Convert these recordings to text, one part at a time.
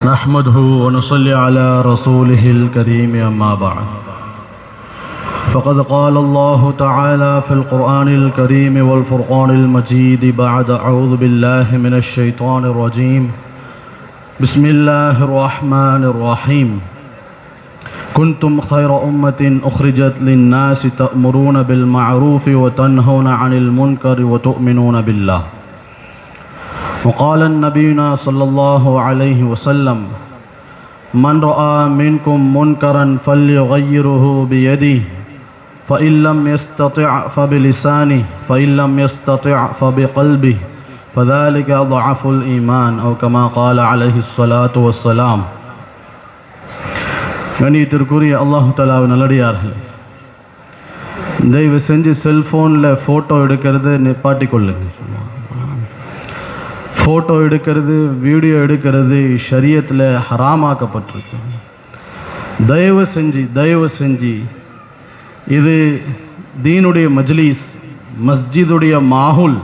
نحمده ونصلي على رسوله الكريم أما بعد فقد قال الله تعالى في القرآن الكريم والفرقان المجيد بعد أعوذ بالله من الشيطان الرجيم بسم الله الرحمن الرحيم كنتم خير أمة أخرجت للناس تأمرون بالمعروف وتنهون عن المنكر وتؤمنون بالله وقال النبينا صلى الله عليه وسلم من رأى منكم منكرا فليغيره بيده فإن لم يستطع فبلسانه فإن لم يستطع فبقلبه فذلك ضعف الإيمان أو كما قال عليه الصلاة والسلام. கண்ணியத்திற்குரிய அல்லாஹ் தஆலாவின் நல்லடியார்களே, தயவு செஞ்சு செல்ஃபோனில் ஃபோட்டோ எடுக்கிறது நிப்பாட்டி கொள்ளுங்க. ஃபோட்டோ எடுக்கிறது, வீடியோ எடுக்கிறது ஷரியத்தில் ஹராமாக்கப்பட்டிருக்கு. தயவு செஞ்சு இது தீனுடைய மஜ்லிஸ், மஸ்ஜிதுடைய மாஹுல்,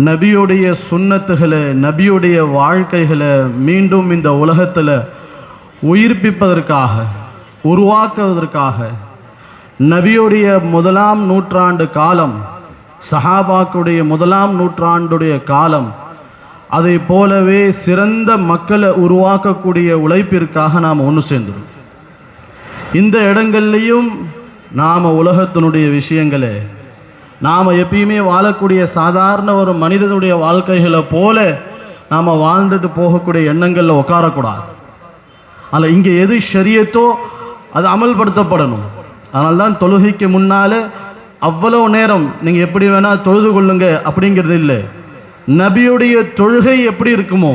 நபியுடைய சுன்னத்துகளை, நபியுடைய வாழ்க்கைகளை மீண்டும் இந்த உலகத்தில் உயிர்ப்பிப்பதற்காக, உருவாக்குவதற்காக நபியுடைய முதலாம் நூற்றாண்டு காலம், சஹாபாக்குடைய முதலாம் நூற்றாண்டுடைய காலம், அதை போலவே சிறந்த மக்களை உருவாக்கக்கூடிய உழைப்பிற்காக நாம் ஒன்று சேர்ந்துடும். இந்த இடங்கள்லையும் நாம் உலகத்தினுடைய விஷயங்களை, நாம் எப்பயுமே வாழக்கூடிய சாதாரண ஒரு மனிதனுடைய வாழ்க்கைகளை போல நாம் வாழ்ந்துட்டு போகக்கூடிய எண்ணங்களில் உட்காரக்கூடாது. அதில் இங்கே எது ஷரியத்தோ அது அமல்படுத்தப்படணும். அதனால்தான் தொழுகைக்கு முன்னால் அவ்வளோ நேரம் நீங்கள் எப்படி வேணால் தொழுது கொள்ளுங்க அப்படிங்கிறது இல்லை. நபியுடைய தொழுகை எப்படி இருக்குமோ,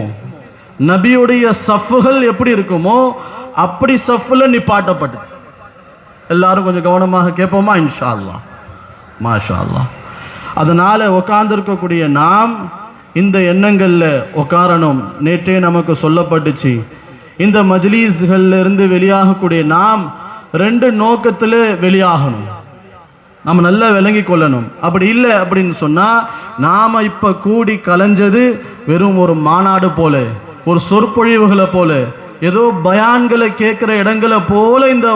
நபியுடைய சஃப்புகள் எப்படி இருக்குமோ அப்படி சஃப்பில் நிப்பாட்டப்பட்டு. எல்லாரும் கொஞ்சம் கவனமாக கேட்போமா? இன்ஷா அல்லாஹ், மாஷா அல்லாஹ். அதனால் உட்கார்ந்துருக்கக்கூடிய நாம் இந்த எண்ணங்களில் உட்காரணும். நேற்றே நமக்கு சொல்லப்பட்டுச்சு, இந்த மஜ்லிஸ்களிலிருந்து வெளியாகக்கூடிய நாம் ரெண்டு நோக்கத்தில் வெளியாகணும். நம்ம நல்லா விளங்கி கொள்ளணும். அப்படி இல்லை அப்படின்னு சொன்னால் நாம் இப்போ கூடி கலைஞ்சது வெறும் ஒரு மாநாடு போல, ஒரு சொற்பொழிவுகளை போல, ஏதோ பயான்களை கேட்குற இடங்களை போல இந்த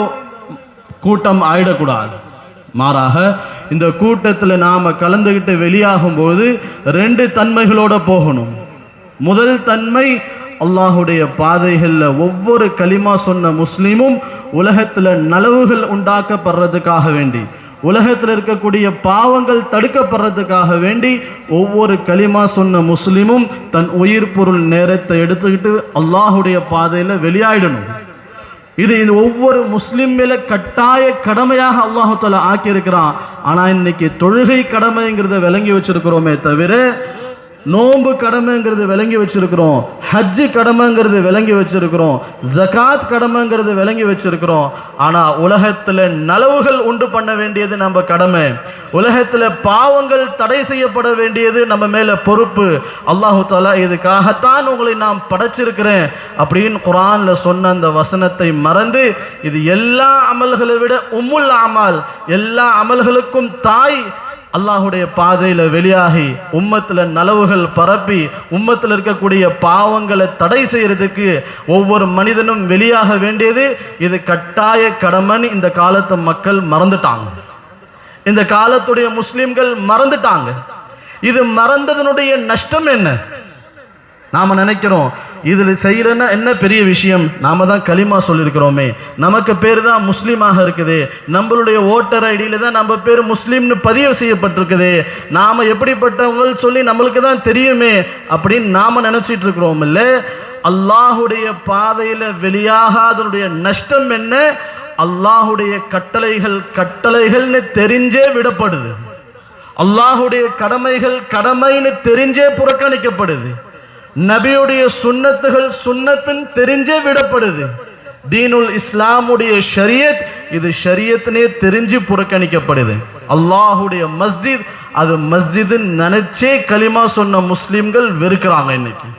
கூட்டம் ஆயிடக்கூடாது. மாறாக இந்த கூட்டத்தில் நாம் கலந்துக்கிட்டு வெளியாகும்போது ரெண்டு தன்மைகளோடு போகணும். முதல் தன்மை, அல்லாஹுடைய பாதைகளில் ஒவ்வொரு கலிமா சொன்ன முஸ்லீமும் உலகத்தில் நலவுகள் உண்டாக்கப்படுறதுக்காக வேண்டி, உலகத்தில் இருக்கக்கூடிய பாவங்கள் தடுக்கப்படுறதுக்காக வேண்டி ஒவ்வொரு கலிமா சொன்ன முஸ்லிமும் தன் உயிர் பொருள் நேரத்தை எடுத்துக்கிட்டு அல்லாஹுடைய பாதையில் வெளியாயிடணும். இது ஒவ்வொரு முஸ்லிம் மேல கட்டாய கடமையாக அல்லாஹ் தஆலா ஆக்கியிருக்கிறான். ஆனால் இன்னைக்கு தொழுகை கடமைங்கிறத விளங்கி வச்சிருக்கிறோமே தவிர, நோன்பு கடமைங்கிறது விளங்கி வச்சிருக்கிறோம், ஹஜ்ஜு கடமைங்கிறது விளங்கி வச்சிருக்கிறோம், ஜகாத் கடமைங்கிறது விளங்கி வச்சிருக்கிறோம். ஆனால் உலகத்தில் நலவுகள் உண்டு பண்ண வேண்டியது நம்ம கடமை, உலகத்தில் பாவங்கள் தடை செய்யப்பட வேண்டியது நம்ம மேலே பொறுப்பு. அல்லாஹு தஆலா இதுக்காகத்தான் உங்களை நான் படைச்சிருக்கிறேன் அப்படின்னு குர்ஆனில் சொன்ன அந்த வசனத்தை மறந்து, இது எல்லா அமல்களை விட உம்முல் அமால், எல்லா அமல்களுக்கும் தாய், அல்லாஹுடைய பாதையில் வெளியாகி உம்மத்தில் நலவுகள் பரப்பி உம்மத்தில் இருக்கக்கூடிய பாவங்களை தடை செய்யறதுக்கு ஒவ்வொரு மனிதனும் வெளியாக வேண்டியது இது கட்டாய கடமைன்னு இந்த காலத்து மக்கள் மறந்துட்டாங்க. இந்த காலத்துடைய முஸ்லிம்கள் மறந்துட்டாங்க. இது மறந்ததனுடைய நஷ்டம் என்ன? நாம நினைக்கிறோம் இதில் செய்யறன்னா என்ன பெரிய விஷயம், நாம தான் களிமா சொல்லியிருக்கிறோமே, நமக்கு பேர் தான் முஸ்லீமாக இருக்குது, நம்மளுடைய ஓட்டர் ஐடியில தான் நம்ம பேர் முஸ்லீம்னு பதிவு செய்யப்பட்டிருக்குது, நாம எப்படிப்பட்டவங்க சொல்லி நம்மளுக்கு தான் தெரியுமே அப்படின்னு நாம நினைச்சிட்டு இருக்கிறோம். இல்ல, அல்லாஹுடைய பாதையில வெளியாகாதனுடைய நஷ்டம் என்ன? அல்லாஹுடைய கட்டளைகள்னு தெரிஞ்சே விடப்படுது, அல்லாஹுடைய கடமைகள் கடமைன்னு தெரிஞ்சே புறக்கணிக்கப்படுது, நபியுடைய சுன்னத்துகள் சுன்னத்தின் தெரிஞ்சே விடப்படுது, தீனுல் இஸ்லாமுடைய ஷரியத் இது ஷரியத்தினே தெரிஞ்சு புறக்கணிக்கப்படுது. அல்லாஹுடைய மஸ்ஜித் அது மஸ்ஜிதுன்னு நினைச்சே கலிமா சொன்ன முஸ்லிம்கள் வெறுக்கிறாங்க இன்னைக்கு.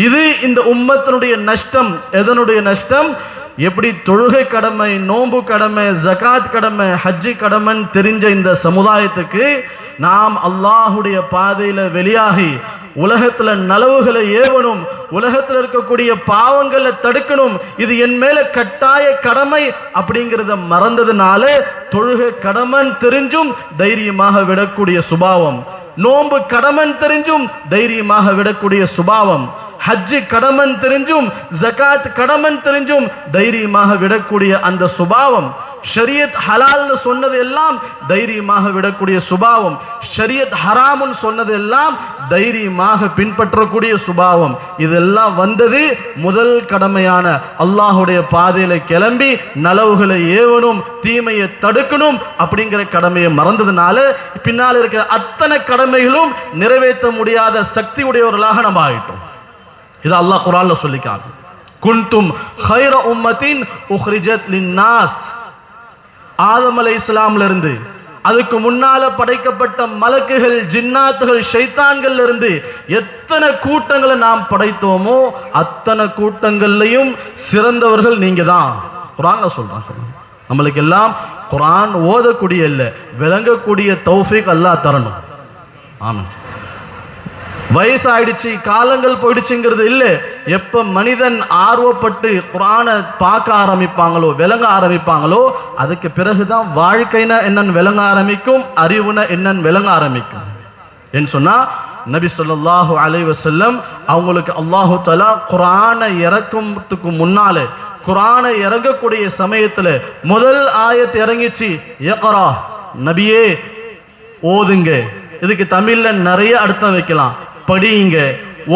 இது இந்த உம்மத்தினுடைய நஷ்டம். எதனுடைய நஷ்டம்? எப்படி தொழுகை கடமை, நோன்பு கடமை, ஜகாத் கடமை, ஹஜ்ஜி கடமைன்னு தெரிஞ்ச இந்த சமுதாயத்துக்கு நாம் அல்லாஹுடைய பாதையில வெளியாகி உலகத்துல நலவுகளை ஏவணும், உலகத்தில் இருக்கக்கூடிய பாவங்களை தடுக்கணும், இது என் மேல கட்டாய கடமை அப்படிங்கிறத மறந்ததுனால தொழுகை கடமன் தெரிஞ்சும் தைரியமாக விடக்கூடிய சுபாவம், நோன்பு கடமன் தெரிஞ்சும் தைரியமாக விடக்கூடிய சுபாவம், ஹஜ்ஜு கடமன் தெரிஞ்சும் ஜகாத் கடமன் தெரிஞ்சும் தைரியமாக விடக்கூடிய அந்த சுபாவம், ஷரியத் ஹலால்னு சொன்னது எல்லாம் தைரியமாக விடக்கூடிய சுபாவம், ஷரியத் ஹராம்னு சொன்னது எல்லாம் தைரியமாக பின்பற்றக்கூடிய சுபாவம், இதெல்லாம் வந்தது முதல் கடமையான அல்லாஹுடைய பாதையில கிளம்பி நலவுகளை ஏவணும், தீமையை தடுக்கணும் அப்படிங்கிற கடமையை மறந்ததுனால பின்னால் இருக்கிற அத்தனை கடமைகளும் நிறைவேற்ற முடியாத சக்தி உடையவர்களாக நம்ம ஆயிட்டோம். இது அல்லாஹ் குர்ஆன்ல சொல்லிக்காங்க. குன்தும் கைர உம்மத்தின் உக்ரிஜத் லின்னாஸ். ஆதம் அலைஹிஸ்ஸலாம்ல இருந்து அதுக்கு முன்னால படைக்கப்பட்ட மலக்குகள், ஜின்னாத்துகள், ஷைத்தான்கள் இருந்து எத்தனை கூட்டங்களை நாம் படைத்தோமோ அத்தனை கூட்டங்கள்லையும் சிறந்தவர்கள் நீங்க தான். குர்ஆன்ல சொல்றாங்க. நம்மளுக்கு எல்லாம் குர்ஆன் ஓதக்கூடிய இல்ல, விளங்கக்கூடிய தௌஃபீக் அல்லாஹ் தரணும். ஆமாம். வயசாயிடுச்சு, காலங்கள் போயிடுச்சுங்கிறது இல்லை. எப்ப மனிதன் ஆர்வப்பட்டு குர்ஆனை பார்க்க ஆரம்பிப்பாங்களோ, விளங்க ஆரம்பிப்பாங்களோ, அதுக்கு பிறகுதான் வாழ்க்கைனா என்னன்னு விளங்க ஆரம்பிக்கும், அறிவுனா என்னன்னு விளங்க ஆரம்பிக்கும். என்று சொன்னா நபி ஸல்லல்லாஹு அலைஹி வஸல்லம் அவங்களுக்கு அல்லாஹு தஆலா குர்ஆனை இறக்குறதுக்கு முன்னாலே, குர்ஆனை இறங்கக்கூடிய சமயத்துல முதல் ஆயத் இறங்கிச்சு, இக்ரா, நபியே ஓதுங்க. இதுக்கு தமிழ்ல நிறைய அர்த்தம் வைக்கலாம். படியுங்க,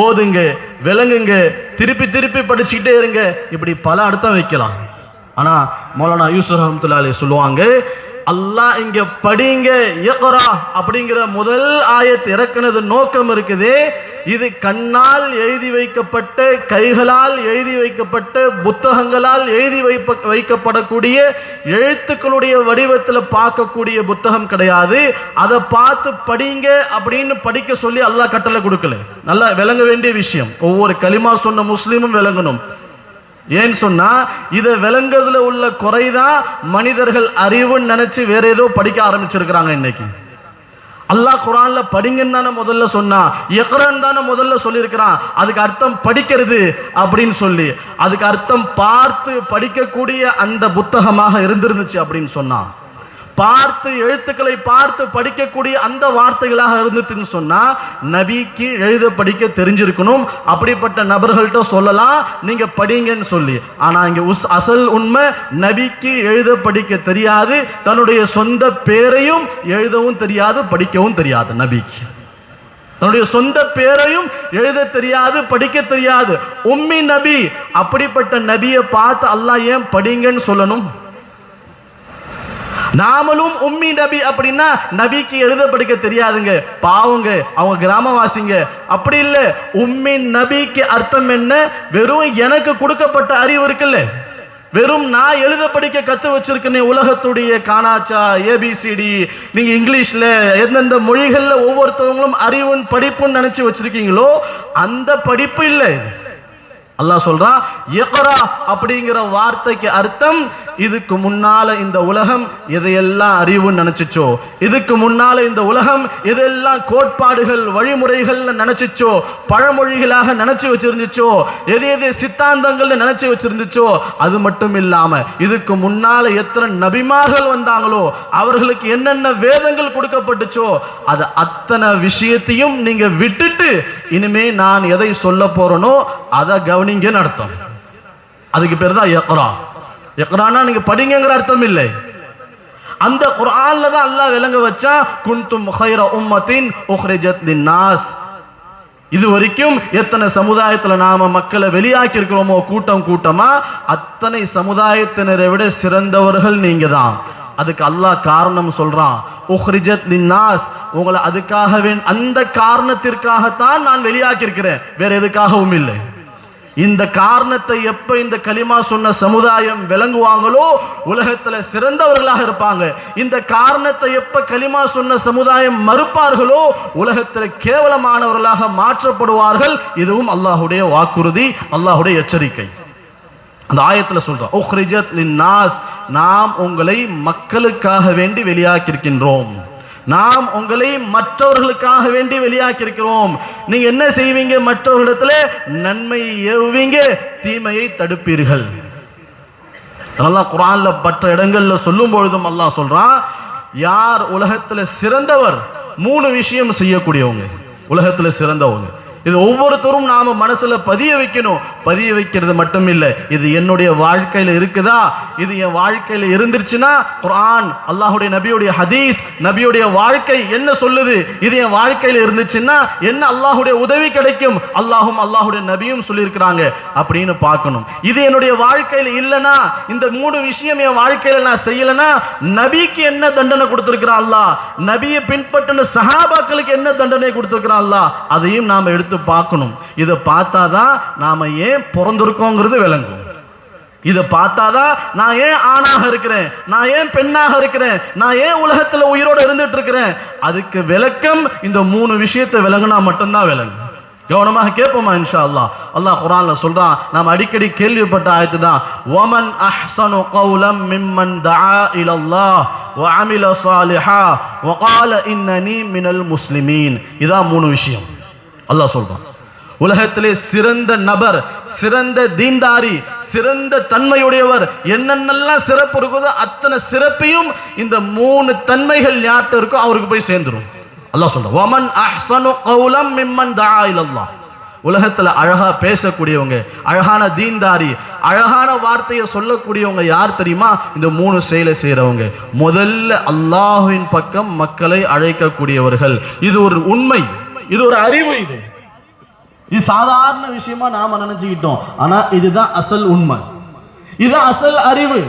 ஓதுங்க, விளங்குங்க, திருப்பி திருப்பி படிச்சுக்கிட்டே இருங்க, இப்படி பல அர்த்தம் வைக்கலாம். ஆனா மௌலானா யூசுப் ரஹ்மத்துல்லாஹி அலைஹி சொல்லுவாங்க, அல்லாஹ் இங்க படிங்க இக்ரா அப்படிங்கிற முதல் ஆயத் இறக்குனது நோக்கம் இருக்குது. இது கண்ணால் எழுதி வைக்கப்பட்ட, கைகளால் எழுதி வைக்கப்பட்ட, புத்தகங்களால் எழுதி வைக்கப்படக்கூடிய எழுத்துக்களுடைய வடிவத்தில் பார்க்கக்கூடிய புத்தகம் கிடையாது. அதை பார்த்து படிங்க அப்படின்னு படிக்க சொல்லி அல்லாஹ் கட்டளை கொடுக்கல. நல்லா விளங்க வேண்டிய விஷயம். ஒவ்வொரு கலிமா சொன்ன முஸ்லீமும் விளங்கணும். ஏன்னு சொன்னா இதை விளங்குறதுல உள்ள குறைதான் மனிதர்கள் அறிவுன்னு நினைச்சு வேற ஏதோ படிக்க ஆரம்பிச்சிருக்கிறாங்க. இன்னைக்கு அல்லாஹ் குர்ஆன்ல படிங்கன்னு தானே முதல்ல சொன்னா, இக்ரான்னு தானே முதல்ல சொல்லியிருக்கிறான். அதுக்கு அர்த்தம் படிக்கிறது அப்படின்னு சொல்லி, அதுக்கு அர்த்தம் பார்த்து படிக்கக்கூடிய அந்த புத்தகமாக இருந்திருந்துச்சு அப்படின்னு சொன்னா, பார்த்து எழுத்துக்களை பார்த்து படிக்கக்கூடிய அந்த வார்த்தைகளாக இருந்துச்சுன்னு சொன்னா நபிக்கு எழுத படிக்க தெரிஞ்சிருக்கணும். அப்படிப்பட்ட நபர்கள்ட்ட சொல்லலாம் நீங்க படிங்கன்னு சொல்லி. ஆனா இங்க அசல் உண்மை, நபிக்கு எழுத படிக்க தெரியாது, தன்னுடைய சொந்த பேரையும் எழுதவும் தெரியாது, படிக்கவும் தெரியாது. நபிக்கு தன்னுடைய சொந்த பேரையும் எழுத தெரியாது, படிக்க தெரியாது, உம்மி நபி. அப்படிப்பட்ட நபியை பார்த்து அல்லாஹ் ஏன் படிங்கன்னு சொல்லணும்? நாமளும் உம்மி நபி அப்படின்னா நபிக்கு எழுத படிக்க தெரியாதுங்க, பாவங்க, அவங்க கிராமவாசிங்க. அப்படி இல்லை. உம்மி நபிக்கு அர்த்தம் என்ன? வெறும் எனக்கு கொடுக்கப்பட்ட அறிவு இருக்குல்ல, வெறும் நான் எழுத படிக்க கத்து வச்சிருக்கேன். உலகத்துடைய கானாச்சா, ஏபிசிடி, நீங்க இங்கிலீஷ்ல எந்தெந்த மொழிகள்ல ஒவ்வொருத்தவங்களும் அறிவுன்னு படிப்புன்னு நினைச்சு வச்சிருக்கீங்களோ அந்த படிப்பு இல்லை. அல்லாஹ் சொல்றான் இக்ரா அப்படிங்கிற வார்த்தைக்கு அர்த்தம், இதுக்கு முன்னால இந்த உலகம் எதையெல்லாம் அறிவுன்னு நினைச்சிச்சோ, இதுக்கு முன்னால இந்த உலகம் எதெல்லாம் கோட்பாடுகள் வழிமுறைகள் நினைச்சிச்சோ, பழமொழிகளாக நினைச்சு வச்சிருந்துச்சோ, எது எது சித்தாந்தங்கள் நினைச்சு வச்சிருந்துச்சோ, அது மட்டும் இல்லாம இதுக்கு முன்னால எத்தனை நபிமார்கள் வந்தாங்களோ, அவர்களுக்கு என்னென்ன வேதங்கள் கொடுக்கப்பட்டுச்சோ, அது அத்தனை விஷயத்தையும் நீங்க விட்டுட்டு இனிமே நான் எதை சொல்ல போறேனோ அதை கவனிங்கன்னு அர்த்தம். அதுக்கு பேர் தான் இக்ரா. இக்ரானா நீங்க படிங்கங்கிற அர்த்தம் இல்லை. அந்த குர்ஆன்ல தான் அல்லாஹ் விளங்க வச்சா குன்தும் கைர உம்மத்தின் உக்ரிஜத் லின்னாஸ். இது வரைக்கும் எத்தனை சமுதாயத்துல நாம மக்களை வெளியாக்கி இருக்கிறோமோ, கூட்டம் கூட்டமா, அத்தனை சமுதாயத்தினரை விட சிறந்தவர்கள் நீங்க தான். அதுக்கு அல்லாஹ் காரணம் சொல்றான், உக்ரிஜத் லின்னாஸ். உங்களை அதுக்காகவே, அந்த காரணத்திற்காகத்தான் நான் வெளியாக்கி இருக்கிறேன், வேற எதுக்காகவும் இல்லை. இந்த காரணத்தை எப்ப இந்த கலிமா சொன்ன சமுதாயம் விளங்குவாங்களோ உலகத்துல சிறந்தவர்களாக இருப்பாங்க. இந்த காரணத்தை எப்ப கலிமா சொன்ன சமுதாயம் மறுப்பார்களோ உலகத்துல கேவலமானவர்களாக மாற்றப்படுவார்கள். இதுவும் அல்லாஹ்வுடைய வாக்குறுதி, அல்லாஹ்வுடைய எச்சரிக்கை. அந்த ஆயத்துல சொல்றோம், உக்ரிஜத் லின்னாஸ், நாம் உங்களை மக்களுக்காக வேண்டி வெளியாக்கியிருக்கின்றோம், நாம் உங்களை மற்றவர்களுக்காக வேண்டி வெளியாக்கியிருக்கிறோம். நீங்க என்ன செய்வீங்க? மற்றவர்களிடத்துல நன்மை ஏவுவீங்க, தீமையை தடுப்பீர்கள். அல்லாஹ் குர்ஆன்ல மற்ற இடங்கள்ல சொல்லும் பொழுதும் அல்லாஹ் சொல்றான், யார் உலகத்துல சிறந்தவர்? 3 விஷயம் செய்யக்கூடியவங்க உலகத்துல சிறந்தவங்க. இது ஒவ்வொருத்தரும் நாம மனசுல பதிய வைக்கணும். பதிய வைக்கிறது மட்டும் இல்லை, இது என்னுடைய வாழ்க்கையில இருக்குதா, இது என் வாழ்க்கையில இருந்துருச்சுன்னா குர்ஆன், அல்லாஹ்வுடைய நபியுடைய ஹதீஸ், நபியுடைய வாழ்க்கை என்ன சொல்லுது, இது என் வாழ்க்கையில இருந்துச்சுன்னா என்ன அல்லாஹ்வுடைய உதவி கிடைக்கும், அல்லாஹும் அல்லாஹ்வுடைய நபியும் சொல்லியிருக்கிறாங்க அப்படின்னு பார்க்கணும். இது என்னுடைய வாழ்க்கையில இல்லைன்னா, இந்த 3 விஷயம் என் வாழ்க்கையில நான் செய்யலைன்னா நபிக்கு என்ன தண்டனை கொடுத்திருக்கிறான் அல்லாஹ், நபியை பின்பற்றின சஹாபாக்களுக்கு என்ன தண்டனை கொடுத்திருக்கிறான் அல்லாஹ், அதையும் நாம எடுத்து பார்க்கணும். இதை பார்த்தாதான் நாம ஏன் பிறந்திருக்கோங்கிறது விளங்கும். இதை பார்த்தாதான் நான் ஏன் ஆணாக இருக்கிறேன், நான் ஏன் பெண்ணாக இருக்கிறேன், நான் ஏன் உலகத்துல உயிரோடு இருந்துட்டு இருக்கிறேன், அதுக்கு விளக்கம் இந்த 3 விஷயத்தை விளங்கினா மட்டும்தான் விளங்கும். கவனமாக கேட்போமா இன்ஷா அல்லாஹ். அல்லாஹ் குர்ஆன்ல சொல்றான், நாம் அடிக்கடி கேள்விப்பட்ட ஆயத்து தான், வமன் அஹ்ஸனு கௌலம் மிம்மன் தஆ இலல்லாஹ் வ அமில ஸாலிஹா வ கால இன்னனி மினல் முஸ்லிமீன். இதான் 3 விஷயம் அல்லாஹ் சொல்றான். உலகத்திலே சிறந்த நபர், சிறந்த தீன்தாரி, சிறந்த தன்மையுடையவர், என்னென்னலாம் சிறப்பு இருக்குதோ அத்தனை சிறப்பையும் இந்த 3 தன்மைகள் யார்கிட்ட இருக்கோ அவருக்கு போய் சேர்ந்துரும். அல்லாஹ் சொல்றான், வமன் அஹ்ஸனு கௌலம் மிம்மன் தஆ இலல்லாஹ். உலகத்துல அழகா பேசக்கூடியவங்க, அழகான தீன்தாரி, அழகான வார்த்தையை சொல்லக்கூடியவங்க யார் தெரியுமா? இந்த 3 செயலை செய்யறவங்க. முதல்ல அல்லாஹ்வின் பக்கம் மக்களை அழைக்கக்கூடியவர்கள். இது ஒரு உண்மை, இது ஒரு அறிவு. இது சாதாரண விஷயமா நாம நினைச்சுக்கிட்டோம், ஆனா இதுதான் அசல் உண்மை, இதுதான் அசல் அறிவு.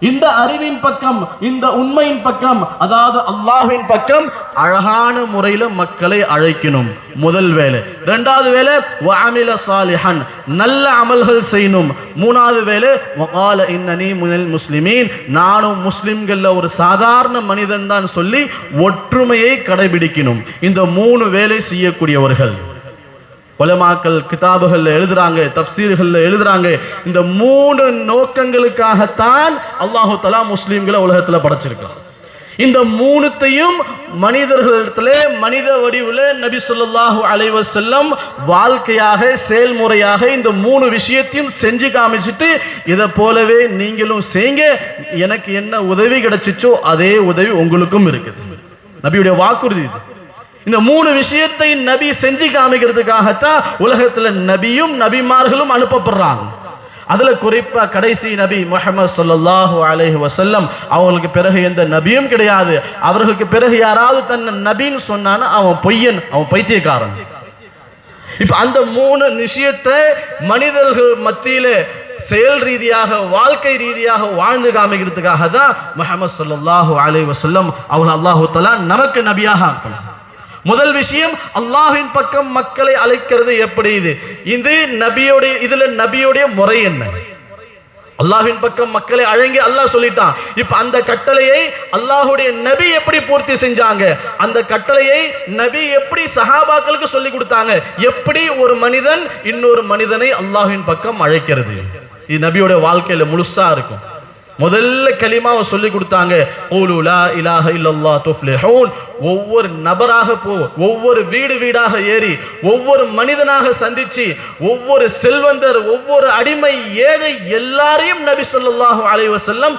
இந்த அறிவின் பக்கம், இந்த உண்மையின் பக்கம், அதாவது அல்லாஹ்வின் பக்கம் அழகான முறையில மக்களை அழைக்கணும், முதல் வேலை. 2வது வேலை வஅமில ஸாலிஹன், நல்ல அமல்கள் செய்யணும். 3வது வேலை வகால இன்னனி மினல் முஸ்லிமீன், நானும் முஸ்லிம்கள்ல ஒரு சாதாரண மனிதன் தான் சொல்லி ஒற்றுமையை கடைபிடிக்கணும். இந்த 3 வேலை செய்யக்கூடியவர்கள் உலமாக்கள் கிதாபுகள்ல எழுதுறாங்க, தப்சீர்கள்ல எழுதுறாங்க, இந்த 3 நோக்கங்களுக்காகத்தான் அல்லாஹு தஆலா முஸ்லிம்களை உலகத்துல படைச்சிருக்கான். இந்த 3த்தையும் மனிதர்களிடத்திலே மனித வடிவில் நபி ஸல்லல்லாஹு அலைஹி வஸல்லம் வாழ்க்கையாக, செயல்முறையாக இந்த 3 விஷயத்தையும் செஞ்சு காமிச்சிட்டு, இதை போலவே நீங்களும் செய்யுங்க, எனக்கு என்ன உதவி கிடைச்சிச்சோ அதே உதவி உங்களுக்கும் இருக்குது. நபியுடைய வாக்குறுதி இது. இந்த 3 விஷயத்தை நபி செஞ்சு காமிக்கிறதுக்காகத்தான் உலகத்துல நபியும் நபிமார்களும் அனுப்பப்படுறாங்க. அதுல குறிப்பா கடைசி நபி முஹம்மது ஸல்லல்லாஹு அலைஹி வஸல்லம், அவங்களுக்கு பிறகு எந்த நபியும் கிடையாது. அவர்களுக்கு பிறகு யாராவது தன்னை நபின்னு சொன்னானா அவன் பொய்யன், அவன் பைத்தியக்காரன். இப்ப அந்த 3 விஷயத்தை மனிதர்கள் மத்தியிலே செயல் ரீதியாக, வாழ்க்கை ரீதியாக வாழ்ந்து காமிக்கிறதுக்காக தான் முஹம்மது ஸல்லல்லாஹு அலைஹி வஸல்லம் அவங்க அல்லாஹ் தஆலா நமக்கு நபியாக ஆக்கணும். முதல் விஷயம், அல்லாஹ்வின் பக்கம் மக்களை அழைக்கிறது எப்படி? இது நபியோடைய, இதுல நபியோடைய முறை என்ன? அல்லாஹ்வின் பக்கம் மக்களை அழைங்க அல்லாஹ் சொல்லிட்டான். இப்ப அந்த கட்டளையை அல்லாஹ்வுடைய நபி எப்படி பூர்த்தி செஞ்சாங்க? அந்த கட்டளையை நபி எப்படி சஹாபாக்களுக்கு சொல்லி கொடுத்தாங்க? எப்படி ஒரு மனிதன் இன்னொரு மனிதனை அல்லாஹ்வின் பக்கம் அழைக்கிறது? இது நபியோட வாழ்க்கையில முழுசா இருக்கும். முதல்ல கலிமாவை சொல்லி கொடுத்தாங்க, கூலு லா இலாஹ இல்லல்லாஹ் துஃப்லிஹூன். ஒவ்வொரு நபராக போ, ஒவ்வொரு வீடு வீடாக ஏறி, ஒவ்வொரு மனிதனாக சந்திச்சு, ஒவ்வொரு செல்வந்தர், ஒவ்வொரு அடிமை, ஏழை எல்லாரையும் நபி ஸல்லல்லாஹு அலைஹி வஸல்லம்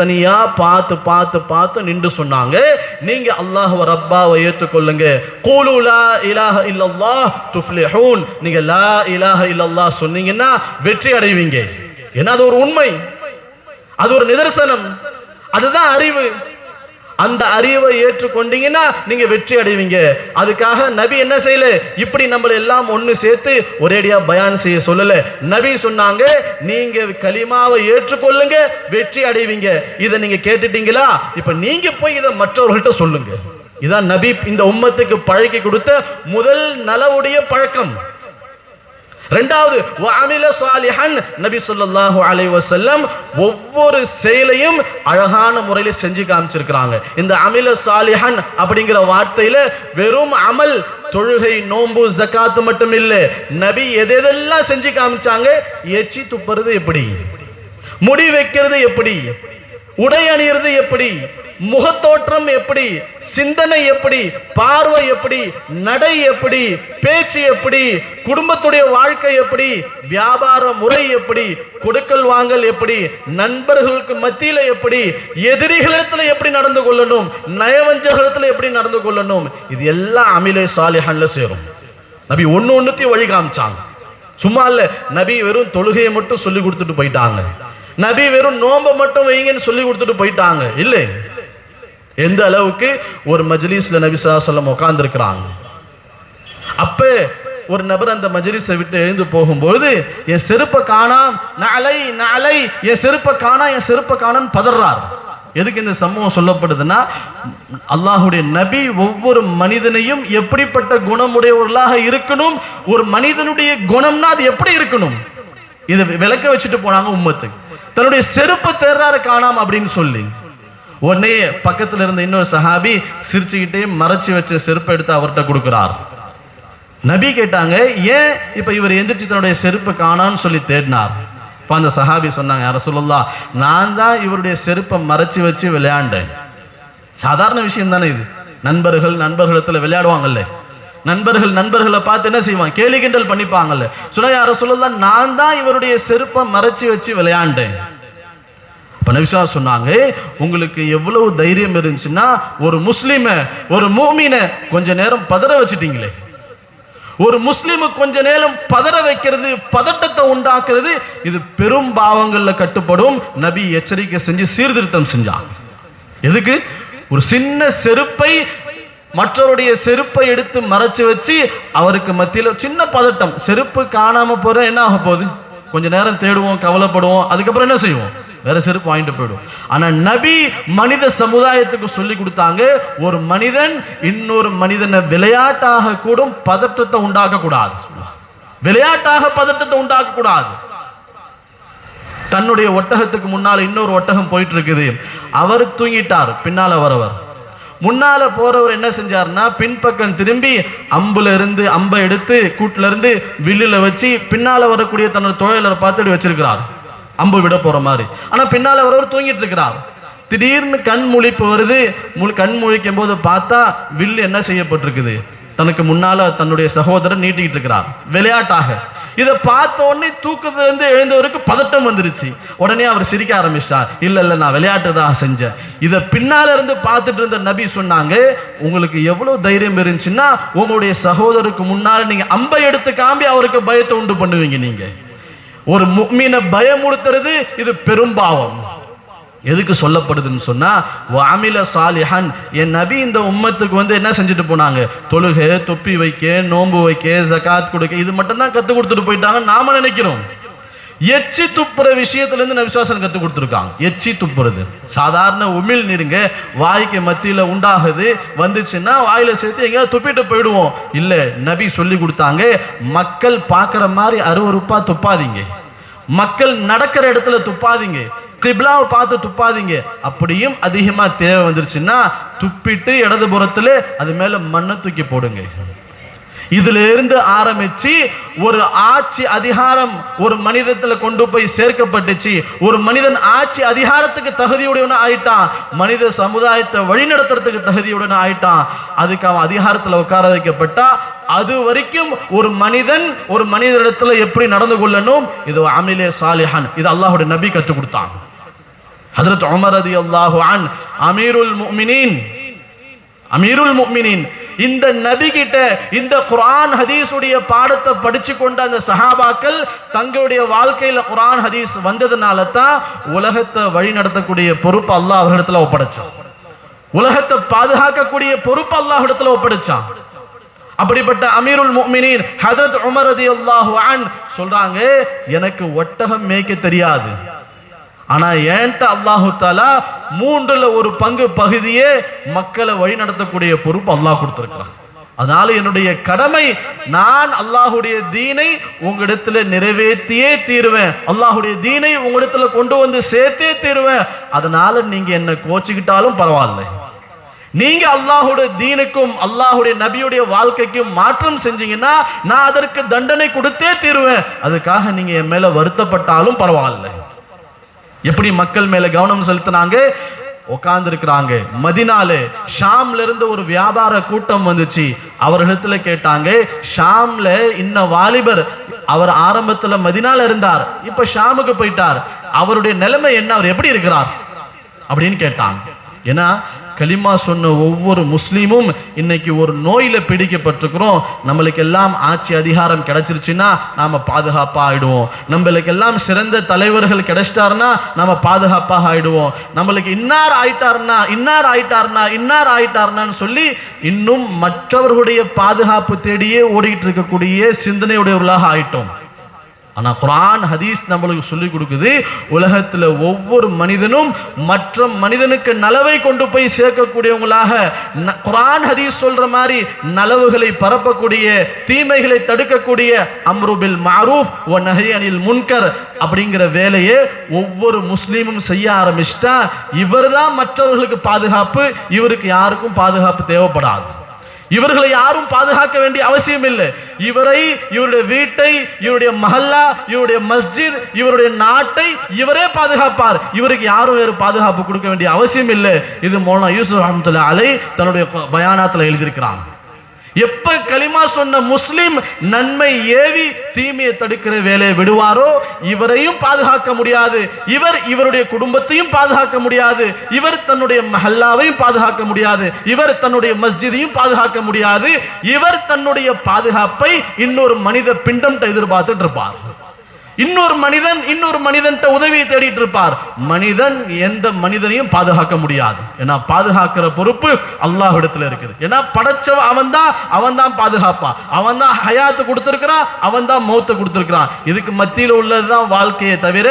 தனியா பார்த்து பார்த்து பார்த்து நின்று சொன்னாங்க, நீங்க அல்லாஹ்வ ரப்பாவை ஏற்றுக்கொள்ளுங்க. கூலு லா இலாஹ இல்லல்லாஹ் துஃப்லிஹூன். நீங்க லா இலாஹ இல்லல்லாஹ் சொன்னீங்கன்னா வெற்றி அடைவீங்க. ஏன்னா அது ஒரு உண்மை, அது ஒரு நிதர்சனம், அதுதான் அறிவு. அந்த அறிவை ஏற்றுக்கொண்டீங்கன்னா நீங்க வெற்றி அடைவீங்க. அதுக்காக நபி என்ன செய்யல, இப்படி நம்மள எல்லாம் ஒண்ணு சேர்த்து ஒரேடியா பயான் செய்ய சொல்லல. நபி சொன்னாங்க, நீங்க கலிமாவை ஏற்றுக்கொள்ளுங்க, வெற்றி அடைவீங்க. இதை நீங்க கேட்டுட்டீங்களா? இப்ப நீங்க போய் இதை மற்றவர்கள்ட்ட சொல்லுங்க. இதான் நபி இந்த உம்மத்துக்கு பழக்கி கொடுத்த முதல் நலவுடைய பழக்கம். 2வது வஅமில ஸாலிஹன். நபி ஸல்லல்லாஹு அலைஹி வஸல்லம் ஒவ்வொரு செயலையும் அழகான முறையில் செஞ்சு காமிச்சிருக்கிறாங்க. இந்த அமில ஸாலிஹன் அப்படிங்கிற வார்த்தையில வெறும் அமல், தொழுகை, நோன்பு, ஜகாத்து மட்டும் இல்ல, நபி எதெல்லாம் செஞ்சு காமிச்சாங்க. எச்சி துப்புறது எப்படி, முடி வைக்கிறது எப்படி, உடை அணியிறது எப்படி, முகத்தோற்றம் எப்படி, சிந்தனை எப்படி, பார்வை எப்படி, நடை எப்படி, பேச்சு எப்படி, குடும்பத்துடைய வாழ்க்கை எப்படி, வியாபார முறை எப்படி, கொடுக்கல் வாங்கல் எப்படி, நண்பர்களுக்கு மத்தியில எப்படி, எதிரிகளிடத்துல எப்படி நடந்து கொள்ளணும், நயவஞ்சகத்துல எப்படி நடந்து கொள்ளணும், இது எல்லாம் அமிலே சாலிஹன்ல சேரும். நபி ஒண்ணுத்தையும் வழி காமிச்சாங்க. சும்மா இல்ல, நபி வெறும் தொழுகையை மட்டும் சொல்லி கொடுத்துட்டு போயிட்டாங்க. நபி வெறும் நோம்ப மட்டும் வைங்கன்னு சொல்லி கொடுத்துட்டு போயிட்டாங்க. இல்லை, எந்த அளவுக்கு ஒரு மஜ்லிஸ்ல நபி ஸல்லல்லாஹு அலைஹி வஸல்லம் உட்கார்ந்து இருக்கிறாங்க. அப்ப ஒரு நபர் அந்த மஜ்லிஸை விட்டு எழுந்து போகும்போது, என் செருப்பை காணாம், நாளை என் செருப்பை காணான்னு பதறார். எதுக்கு இந்த சம்பவம் சொல்லப்படுதுன்னா, அல்லாஹ்வுடைய நபி ஒவ்வொரு மனிதனையும் எப்படிப்பட்ட குணமுடையவர்களாக இருக்கணும், ஒரு மனிதனுடைய குணம்னா அது எப்படி இருக்கணும், இதை விளக்க வச்சுட்டு போனாங்க உம்மத்துக்கு. தன்னுடைய செருப்பை தேர்றாரு காணாம அப்படின்னு சொல்லி, உடனே பக்கத்துல இருந்த இன்னொரு சஹாபி சிரிச்சுக்கிட்டே மறைச்சு வச்ச செருப்பை எடுத்து அவர்கிட்ட கொடுக்கிறார். நபி கேட்டாங்க, ஏன் இப்ப இவர் எந்திரிச்சு தன்னுடைய செருப்பை காணான்னு சொல்லி தேடினார். இப்ப அந்த சஹாபி சொன்னாங்க, யா ரசூலுல்லாஹ், நான் தான் இவருடைய செருப்பை மறைச்சு வச்சு விளையாண்டேன். சாதாரண விஷயம் தானே இது. நண்பர்களிடத்துல விளையாடுவாங்கல்ல, நண்பர்களை பார்த்து என்ன செய்வாங்க, கேலி கிண்டல் பண்ணிப்பாங்கல்ல. சொன்னா, யா ரசூலுல்லாஹ், நான் தான் இவருடைய செருப்பை மறைச்சு வச்சு விளையாண்டேன். அப்ப நபி ஸல்லல்லாஹு அலைஹி வஸல்லம் சொன்னாங்க, உங்களுக்கு எவ்வளவு தைரியம் இருந்துச்சுன்னா ஒரு முஸ்லிம, ஒரு மூமின கொஞ்ச நேரம் பதற வச்சுட்டீங்களே. ஒரு முஸ்லிமு கொஞ்ச நேரம் பதற வைக்கிறது, பதட்டத்தை உண்டாக்குறது, இது பெரும் பாவங்கள்ல கட்டுப்படும். நபி எச்சரிக்கை செஞ்சு சீர்திருத்தம் செஞ்சாங்க. எதுக்கு? ஒரு சின்ன செருப்பை, மற்றவருடைய செருப்பை எடுத்து மறைச்சு வச்சு அவருக்கு மத்தியில் சின்ன பதட்டம், செருப்பு காணாம போற என்ன ஆக போகுது, கொஞ்ச நேரம் தேடுவோம், கவலைப்படுவோம், அதுக்கப்புறம் என்ன செய்வோம், வேற செருப்பு வாங்கிட்டு போயிடும். ஆனா நபி மனித சமுதாயத்துக்கு சொல்லி கொடுத்தாங்க, ஒரு மனிதன் இன்னொரு மனிதனை விளையாட்டாக கூடும் பதட்டத்தை உண்டாக்க கூடாது, விளையாட்டாக பதட்டத்தை உண்டாக்க கூடாது. தன்னுடைய ஒட்டகத்துக்கு முன்னால இன்னொரு ஒட்டகம் போயிட்டு இருக்குது, அவர் தூங்கிட்டார், பின்னால வரவர். முன்னால போறவர் என்ன செஞ்சார்னா, பின்பக்கம் திரும்பி அம்பை எடுத்து கூட்டுல இருந்து வில்லுல வச்சு பின்னால வரக்கூடிய தன்னோட தோழரை பார்த்துட்டு வச்சிருக்கிறார், அம்பு விட போற மாதிரி. ஆனா பின்னால வரவர் தூங்கிட்டு இருக்கிறார். திடீர்னு கண் முழிப்பு வருது. கண் முழிக்கும் போது பார்த்தா வில்லு என்ன செய்யப்பட்டிருக்குது, தனக்கு முன்னால தன்னுடைய சகோதரர் நீட்டிக்கிட்டு இருக்கிறார் விளையாட்டாக. இதை பார்த்த உடனே தூக்கத்துல இருந்து எழுந்தவருக்கு பதட்டம் வந்துருச்சு. உடனே அவர் சிரிக்க ஆரம்பிச்சார், இல்ல நான் விளையாட்டு தான் செஞ்சேன். இதை பின்னால இருந்து பார்த்துட்டு இருந்த நபி சொன்னாங்க, உங்களுக்கு எவ்வளவு தைரியம் இருந்துச்சுன்னா உங்களுடைய சகோதரருக்கு முன்னால நீங்க அம்பை எடுத்து காம்பி அவருக்கு பயத்தை உண்டு பண்ணுவீங்க. நீங்க ஒரு முஃமினை பயமுறுத்துறது இது பெரும்பாவம். எதுக்கு சொல்லப்படுதுன்னு சொன்னா, வஅமில சாலிஹன், என் நபி இந்த உம்மத்துக்கு என்ன செஞ்சுட்டு போனாங்க, தொழுகை, தொப்பி வைக்க, நோன்பு வைக்க, ஜகாத் கொடுக்க, இது மட்டும் தான் கத்து கொடுத்துட்டு போயிட்டாங்க. நாம நினைக்கிறோம் எச்சி துப்புற விஷயத்துல இருந்து நபி ஸல்லல்லாஹு அலைஹி வஸல்லம் கத்து கொடுத்துருக்காங்க. எச்சி துப்புறது சாதாரண உமிழ் நீருங்க, வாய்க்கு மத்தியில உண்டாகுது, வந்துச்சுன்னா வாயில சேர்த்து எங்கேயாவது துப்பிட்டு போயிடுவோம். இல்ல, நபி சொல்லி கொடுத்தாங்க, மக்கள் பார்க்குற மாதிரி அருவருப்பா துப்பாதீங்க, மக்கள் நடக்கிற இடத்துல துப்பாதீங்க, கிப்லாவை பார்த்து துப்பாதீங்க. அப்படியும் அதிகமா தேவை வந்துருச்சுன்னா துப்பிட்டு இடதுபுறத்துல அது மேல மண்ணை தூக்கி போடுங்க. இதுல இருந்து ஆரம்பிச்சு ஒரு ஆட்சி அதிகாரம் ஒரு மனிதத்துல கொண்டு போய் சேர்க்கப்பட்டுச்சு. ஒரு மனிதன் ஆட்சி அதிகாரத்துக்கு தகுதியுடன் ஆயிட்டான், மனித சமுதாயத்தை வழிநடத்துறதுக்கு தகுதியுடன் ஆயிட்டான். அதுக்கு அவன் அதிகாரத்துல உட்கார வைக்கப்பட்டா அது வரைக்கும் ஒரு மனிதனிடத்துல எப்படி நடந்து கொள்ளணும், இது அமிலே சாலிஹன், இது அல்லாஹ்வுடைய நபி கற்றுக் கொடுத்தாங்க. ஹஜ்ரத் உமர் ரலியல்லாஹு அன்ஹு அமீருல் முஃமினீன் இந்த நபி கிட்ட இந்த குர்ஆன் ஹதீஸுடைய பாடத்தை படிச்சு கொண்ட அந்த சஹாபாக்கள் தங்களுடைய வாழ்க்கையில குர்ஆன் ஹதீஸ் வந்ததுனால தான் உலகத்தை வழி நடத்தக்கூடிய பொறுப்பு அல்லாஹ் அவர்களிடத்துல ஒப்படைச்சான், உலகத்தை பாதுகாக்கக்கூடிய பொறுப்பு அல்லாஹ் இடத்துல ஒப்படைச்சான். அப்படிப்பட்ட அமீருல் முஃமினீன் ஹஜ்ரத் உமர் ரலியல்லாஹு அன்ஹு சொல்றாங்க, எனக்கு ஒட்டகம் மேய்க்க தெரியாது, ஆனா ஏன்ட்ட அல்லாஹு தஆலா 1/3 பகுதியே மக்களை வழி நடத்தக்கூடிய பொறுப்பு அல்லாஹ் கொடுத்திருக்கிறான். அதனால என்னுடைய கடமை, நான் அல்லாஹுடைய தீனை உங்களிடத்துல நிறைவேற்றியே தீருவேன், அல்லாஹுடைய தீனை உங்களிடத்துல கொண்டு வந்து சேர்த்தே தீருவேன். அதனால நீங்க என்ன கோச்சிக்கிட்டாலும் பரவாயில்லை, நீங்க அல்லாஹ்வுடைய தீனுக்கும் அல்லாஹ்வுடைய நபியுடைய வாழ்க்கைக்கும் மாற்றம் செஞ்சீங்கன்னா நான் அதற்கு தண்டனை கொடுத்தே தீருவேன். அதுக்காக நீங்க என் மேல வருத்தப்பட்டாலும் பரவாயில்லை. எப்படி மக்கள் மேல கவனம் செலுத்தினாங்க? உட்கார்ந்து இருக்கிறாங்க. மதினால ஷாம்ல இருந்து ஒரு வியாபார கூட்டம் வந்துச்சு. அவர்களிடத்துல கேட்டாங்க, ஷாம்ல இன்ன வாலிபர், அவர் ஆரம்பத்துல மதினால இருந்தார், இப்ப ஷாமுக்கு போயிட்டார், அவருடைய நிலைமை என்ன, அவர் எப்படி இருக்கிறார் அப்படின்னு கேட்டாங்க. ஏன்னா கலிமா சொன்ன ஒவ்வொரு முஸ்லீமும் இன்னைக்கு ஒரு நோயில பிடிக்கப்பட்டிருக்கிறோம். நம்மளுக்கு எல்லாம் ஆட்சி அதிகாரம் கிடைச்சிருச்சுன்னா நாம பாதுகாப்பா ஆயிடுவோம். நம்மளுக்கு எல்லாம் சிறந்த தலைவர்கள் கிடைச்சிட்டாருன்னா நாம பாதுகாப்பாக ஆயிடுவோம். நம்மளுக்கு இன்னார் ஆயிட்டாருன்னு சொல்லி இன்னும் மற்றவர்களுடைய பாதுகாப்பு தேடியே ஓடிட்டு இருக்கக்கூடிய சிந்தனையுடையவர்களாக ஆயிட்டோம். ஆனா குர்ஆன் ஹதீஸ் நம்மளுக்கு சொல்லிக் கொடுக்குது, உலகத்துல ஒவ்வொரு மனிதனும் மற்ற மனிதனுக்கு நலவை கொண்டு போய் சேர்க்கக்கூடியவங்களாக, குர்ஆன் ஹதீஸ் சொல்ற மாதிரி நலவுகளை பரப்பக்கூடிய, தீமைகளை தடுக்கக்கூடிய அம்ரு பில் மஅரூஃப் வ நஹி அனில் முன்கர் அப்படிங்கிற வேலையை ஒவ்வொரு முஸ்லீமும் செய்ய ஆரம்பிச்சிட்டா இவர்தான் மற்றவர்களுக்கு பாதுகாப்பு. இவருக்கு யாருக்கும் பாதுகாப்பு தேவைப்படாது. இவர்களை யாரும் பாதுகாக்க வேண்டிய அவசியம் இல்லை. இவரை, இவருடைய வீட்டை, இவருடைய மஹல்லா, இவருடைய மஸ்ஜித், இவருடைய நாட்டை இவரே பாதுகாப்பார். இவருக்கு யாரும் வேறு பாதுகாப்பு கொடுக்க வேண்டிய அவசியம் இல்லை. இது மௌலானா யூசுப் ரஹ்மத்துல்லாஹி அலைஹி தன்னுடைய பயானாத்துல எழுதியிருக்கிறாங்க. எப்ப களிமா சொன்ன முஸ்லிம் நன்மை ஏவி தீமையை தடுக்கிற வேலையை விடுவாரோ இவரையும் பாதுகாக்க முடியாது, இவருடைய குடும்பத்தையும் பாதுகாக்க முடியாது, இவர் தன்னுடைய மஹல்லாவையும் பாதுகாக்க முடியாது, இவர் தன்னுடைய மஸ்ஜிதையும் பாதுகாக்க முடியாது. இவர் தன்னுடைய பாதுகாப்பை இன்னொரு மனித பிண்டம் எதிர்பார்த்துட்டு இருப்பார். இன்னொரு மனிதன் உதவியை தேடிட்டு இருப்பார். மனிதன் எந்த மனிதனையும் பாதுகாக்க முடியாது. ஏன்னா பாதுகாக்கிற பொறுப்பு அல்லாஹ்விடத்துல இருக்குது. ஏன்னா படைச்சவன் அவன் தான் பாதுகாப்பா, அவன் தான் ஹயாத்து கொடுத்திருக்கிறான், அவன் தான் மௌத்தை கொடுத்திருக்கிறான். இதுக்கு மத்தியில் உள்ளதுதான் வாழ்க்கையை தவிர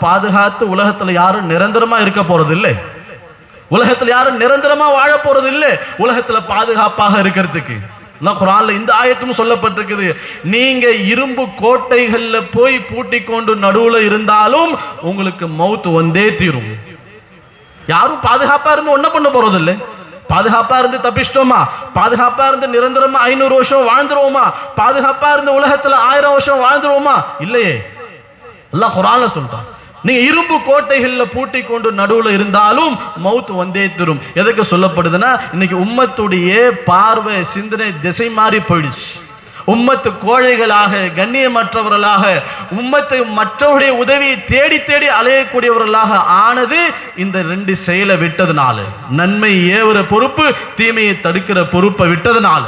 பாதுகாத்து உலகத்துல யாரும் நிரந்தரமா இருக்க போறது இல்லை. உலகத்துல யாரும் நிரந்தரமா வாழ போறது இல்லை. உலகத்துல பாதுகாப்பாக இருக்கிறதுக்கு குர்ஆன்ல இந்த ஆயத்தும் சொல்லப்பட்டிருக்குது. நீங்க இரும்பு கோட்டைகள்ல போய் பூட்டி கொண்டு நடுவுல இருந்தாலும் உங்களுக்கு மௌத் வந்தே தீரும். யாரும் பாதுகாப்பா இருந்து ஒன்ன பண்ண போறது இல்லை. பாதுகாப்பா இருந்து தப்பிச்சிட்டோமா, பாதுகாப்பா இருந்து நிரந்தரமா 500 வருஷம் வாழ்ந்துருவோமா, பாதுகாப்பா இருந்து உலகத்துல 1000 வருஷம் வாழ்ந்துருவோமா? இல்லையே. அல்லாஹ் குர்ஆன்ல சொல்றான், நீங்க இரும்பு கோட்டைகள்ல பூட்டி கொண்டு நடுவுல இருந்தாலும் மௌத் வந்தே தரும். எதுக்கு சொல்லப்படுதுன்னா இன்னைக்கு உம்மத்துடைய பார்வை சிந்தனை திசை மாறி போயிடுச்சு. உம்மத்து கோழைகளாக, கண்ணியமற்றவர்களாக, உம்மத்தை மற்றவருடைய உதவியை தேடி தேடி அலையக்கூடியவர்களாக ஆனது இந்த 2 செயலை விட்டதுனால. நன்மை ஏவுற பொறுப்பு, தீமையை தடுக்கிற பொறுப்பை விட்டதுனால.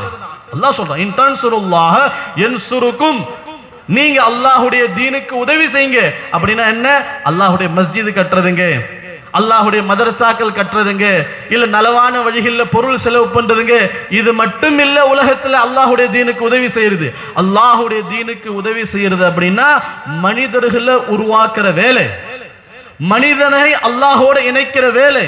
அல்லாஹ் சொல்றான், இன் தன்சுருல்லாஹ யன்சுருக்கும், நீங்க அல்லாஹ்வுடைய தீனுக்கு உதவி செய்யுங்க. அப்படின்னா என்ன? அல்லாஹ்வுடைய மஸ்ஜித் கட்டுறதுங்க, அல்லாஹ்வுடைய மதரசாக்கள் கட்டுறதுங்க, இல்ல நலவான வழிகளில் பொருள் செலவு பண்றதுங்க. இது மட்டும் இல்ல உலகத்துல அல்லாஹ்வுடைய தீனுக்கு உதவி செய்யறது. அல்லாஹ்வுடைய தீனுக்கு உதவி செய்யறது அப்படின்னா மனிதர்களை உருவாக்குற வேலை, மனிதனை அல்லாஹோட இணைக்கிற வேலை,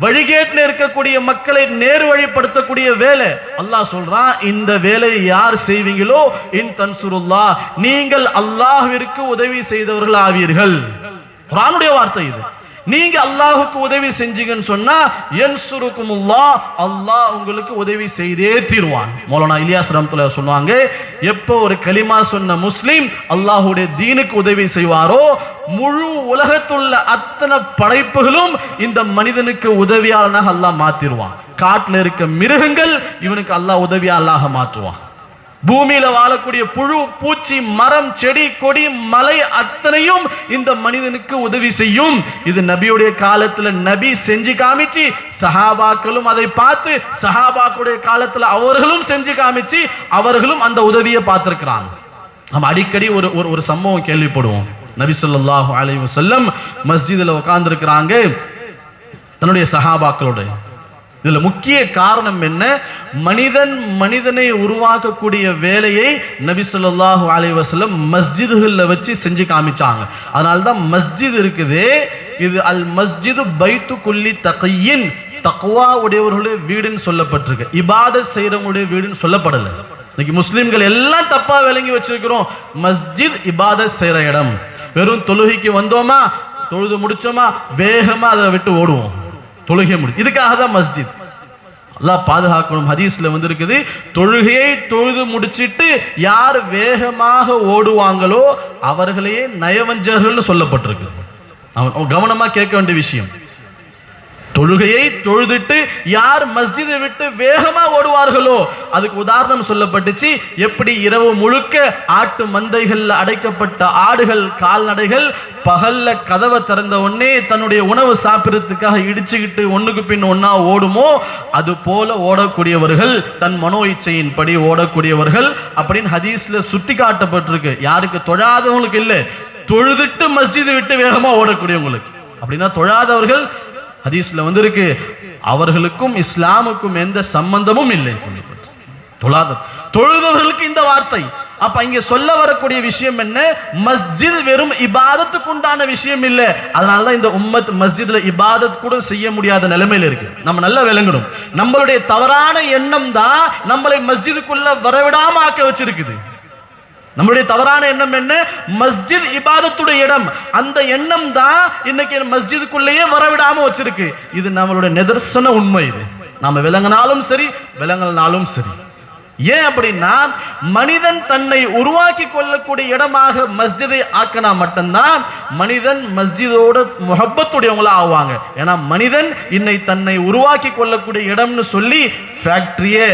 வழிகேட்டில் இருக்கக்கூடிய மக்களை நேர் வழிப்படுத்தக்கூடிய வேலை. அல்லாஹ் சொல்றான், இந்த வேலையை யார் செய்வீங்களோ இன் தன்சுருல்லாஹ், நீங்கள் அல்லாஹ்விற்கு உதவி செய்தவர்கள் ஆவீர்கள். குர்ஆனுடைய வார்த்தை இது. நீங்க அல்லாஹ்வுக்கு உதவி செஞ்சீங்கன்னு சொன்னா யன்சுருக்குமுல்லாஹ், அல்லாஹ் உங்களுக்கு உதவி செய்தே தீர்வான். மௌலானா இலியாஸ் ரஹ்மத்துல்லாஹி சொல்லுவாங்க, எப்போ ஒரு கலிமா சொன்ன முஸ்லிம் அல்லாஹ்வுடைய தீனுக்கு உதவி செய்வாரோ முழு உலகத்துள்ள அத்தனை படைப்புகளும் இந்த மனிதனுக்கு உதவியாளனாக அல்லாஹ் மாத்திடுவான். காட்டுல இருக்க மிருகங்கள் இவனுக்கு அல்லாஹ் உதவியாளனாக மாற்றுவான். பூமியில வாழக்கூடிய புழு, பூச்சி, மரம், செடி, கொடி, மலை அத்தனையும் இந்த மனிதனுக்கு உதவி செய்யும். இது நபியுடைய காலத்துல நபி செஞ்சு காமிச்சு, சஹாபாக்களும் அதை பார்த்து சஹாபாக்களுடைய காலத்துல அவர்களும் செஞ்சு காமிச்சு அவர்களும் அந்த உதவியை பார்த்திருக்கிறாங்க. நம்ம அடிக்கடி ஒரு சம்பவம் கேள்விப்படுவோம். நபி ஸல்லல்லாஹு அலைஹி வஸல்லம் மஸ்ஜிதில் உட்கார்ந்து இருக்கிறாங்க தன்னுடைய சஹாபாக்களோட. இதுல முக்கிய காரணம் என்ன? மனிதனை உருவாக்கக்கூடிய வேலையை நபி ஸல்லல்லாஹு அலைஹி வஸல்லம் மஸ்ஜிதுகளில் வச்சு செஞ்சு காமிச்சாங்க. அதனால்தான் மஸ்ஜித் இருக்குது, இது அல் மஸ்ஜிது பைத்து குல்லி தகியின், தக்வா உடையவர்களுடைய வீடுன்னு சொல்லப்பட்டிருக்கு. இபாதத் செய்யறவங்களுடைய வீடுன்னு சொல்லப்படலை. இன்னைக்கு முஸ்லிம்கள் எல்லாம் தப்பா விளங்கி வச்சிருக்கிறோம். மஸ்ஜித் இபாதத் செய்யற இடம். வெறும் தொழுகைக்கு வந்தோமா, தொழுது முடிச்சோமா, வேகமா அதை விட்டு ஓடுவோம். தொழுகை முடியும். இதுக்காக தான் மஸ்ஜித். அல்லாஹ் பாதுகாக்கணும். ஹதீஸ்ல இருக்குது, தொழுகையை தொழுது முடிச்சிட்டு யார் வேகமாக ஓடுவாங்களோ அவர்களையே நயவஞ்சகர்கள் சொல்லப்பட்டிருக்கு. கவனமா கேட்க வேண்டிய விஷயம். தொழுகையை தொழுதுட்டு யார் மஸ்ஜிதை விட்டு வேகமா ஓடுவார்களோ அதுக்கு உதாரணம் சொல்லப்பட்டுச்சு. எப்படி இரவு முழுக்க ஆட்டு மந்தைகள்ல அடைக்கப்பட்ட ஆடுகள் கால்நடைகள் பகல்ல கதவை திறந்த உடனே தன்னுடைய உணவு சாப்பிடுறதுக்காக இடிச்சுக்கிட்டு ஒண்ணுக்கு பின் ஒன்னா ஓடுமோ அது போல ஓடக்கூடியவர்கள், தன் மனோ இச்சையின் படி ஓடக்கூடியவர்கள் அப்படின்னு ஹதீஸ்ல சுட்டி காட்டப்பட்டிருக்கு. யாருக்கு? தொழாதவங்களுக்கு இல்லை, தொழுதுட்டு மஸ்ஜிதை விட்டு வேகமா ஓடக்கூடியவங்களுக்கு. அப்படின்னா தொழாதவர்கள் ஹதீஸ்ல இருக்கு, அவர்களுக்கும் இஸ்லாமுக்கும் எந்த சம்பந்தமும் இல்லை. தொழுதவர்களுக்கு இந்த வார்த்தை. அப்ப இங்க சொல்ல வரக்கூடிய விஷயம் என்ன? மஸ்ஜித் வெறும் இபாதத்துக்கு உண்டான விஷயம் இல்லை. அதனாலதான் இந்த உம்மத் மஸ்ஜித்ல இபாதத் கூட செய்ய முடியாத நிலைமையில இருக்கு. நம்ம நல்லா விளங்கணும். நம்மளுடைய தவறான எண்ணம் தான் நம்மளை மஸ்ஜிதுக்குள்ள வரவிடாம ஆக்க வச்சிருக்குது. நம்மளுடைய தவறான எண்ணம் என்ன? மஸ்ஜித் இபாதத்துடைய இடம். அந்த எண்ணம் தான் இன்னைக்கு மஸ்ஜிதுக்குள்ளேயே வரவிடாம வச்சிருக்கு. இது நம்மளுடைய நிதர்சன உண்மை. இது நாம விளங்கினாலும் சரி விளங்கனாலும் சரி. ஏன் அப்படின்னா மனிதன் தன்னை உருவாக்கி கொள்ளக்கூடிய இடமாக மஸ்ஜிதை ஆக்கினா மட்டும்தான் மனிதன் மஸ்ஜிதோட முஹப்பத்துடையவங்களா ஆவாங்க. ஏன்னா மனிதன் இன்னை தன்னை உருவாக்கி கொள்ளக்கூடிய இடம்னு சொல்லி ஃபேக்டரியே,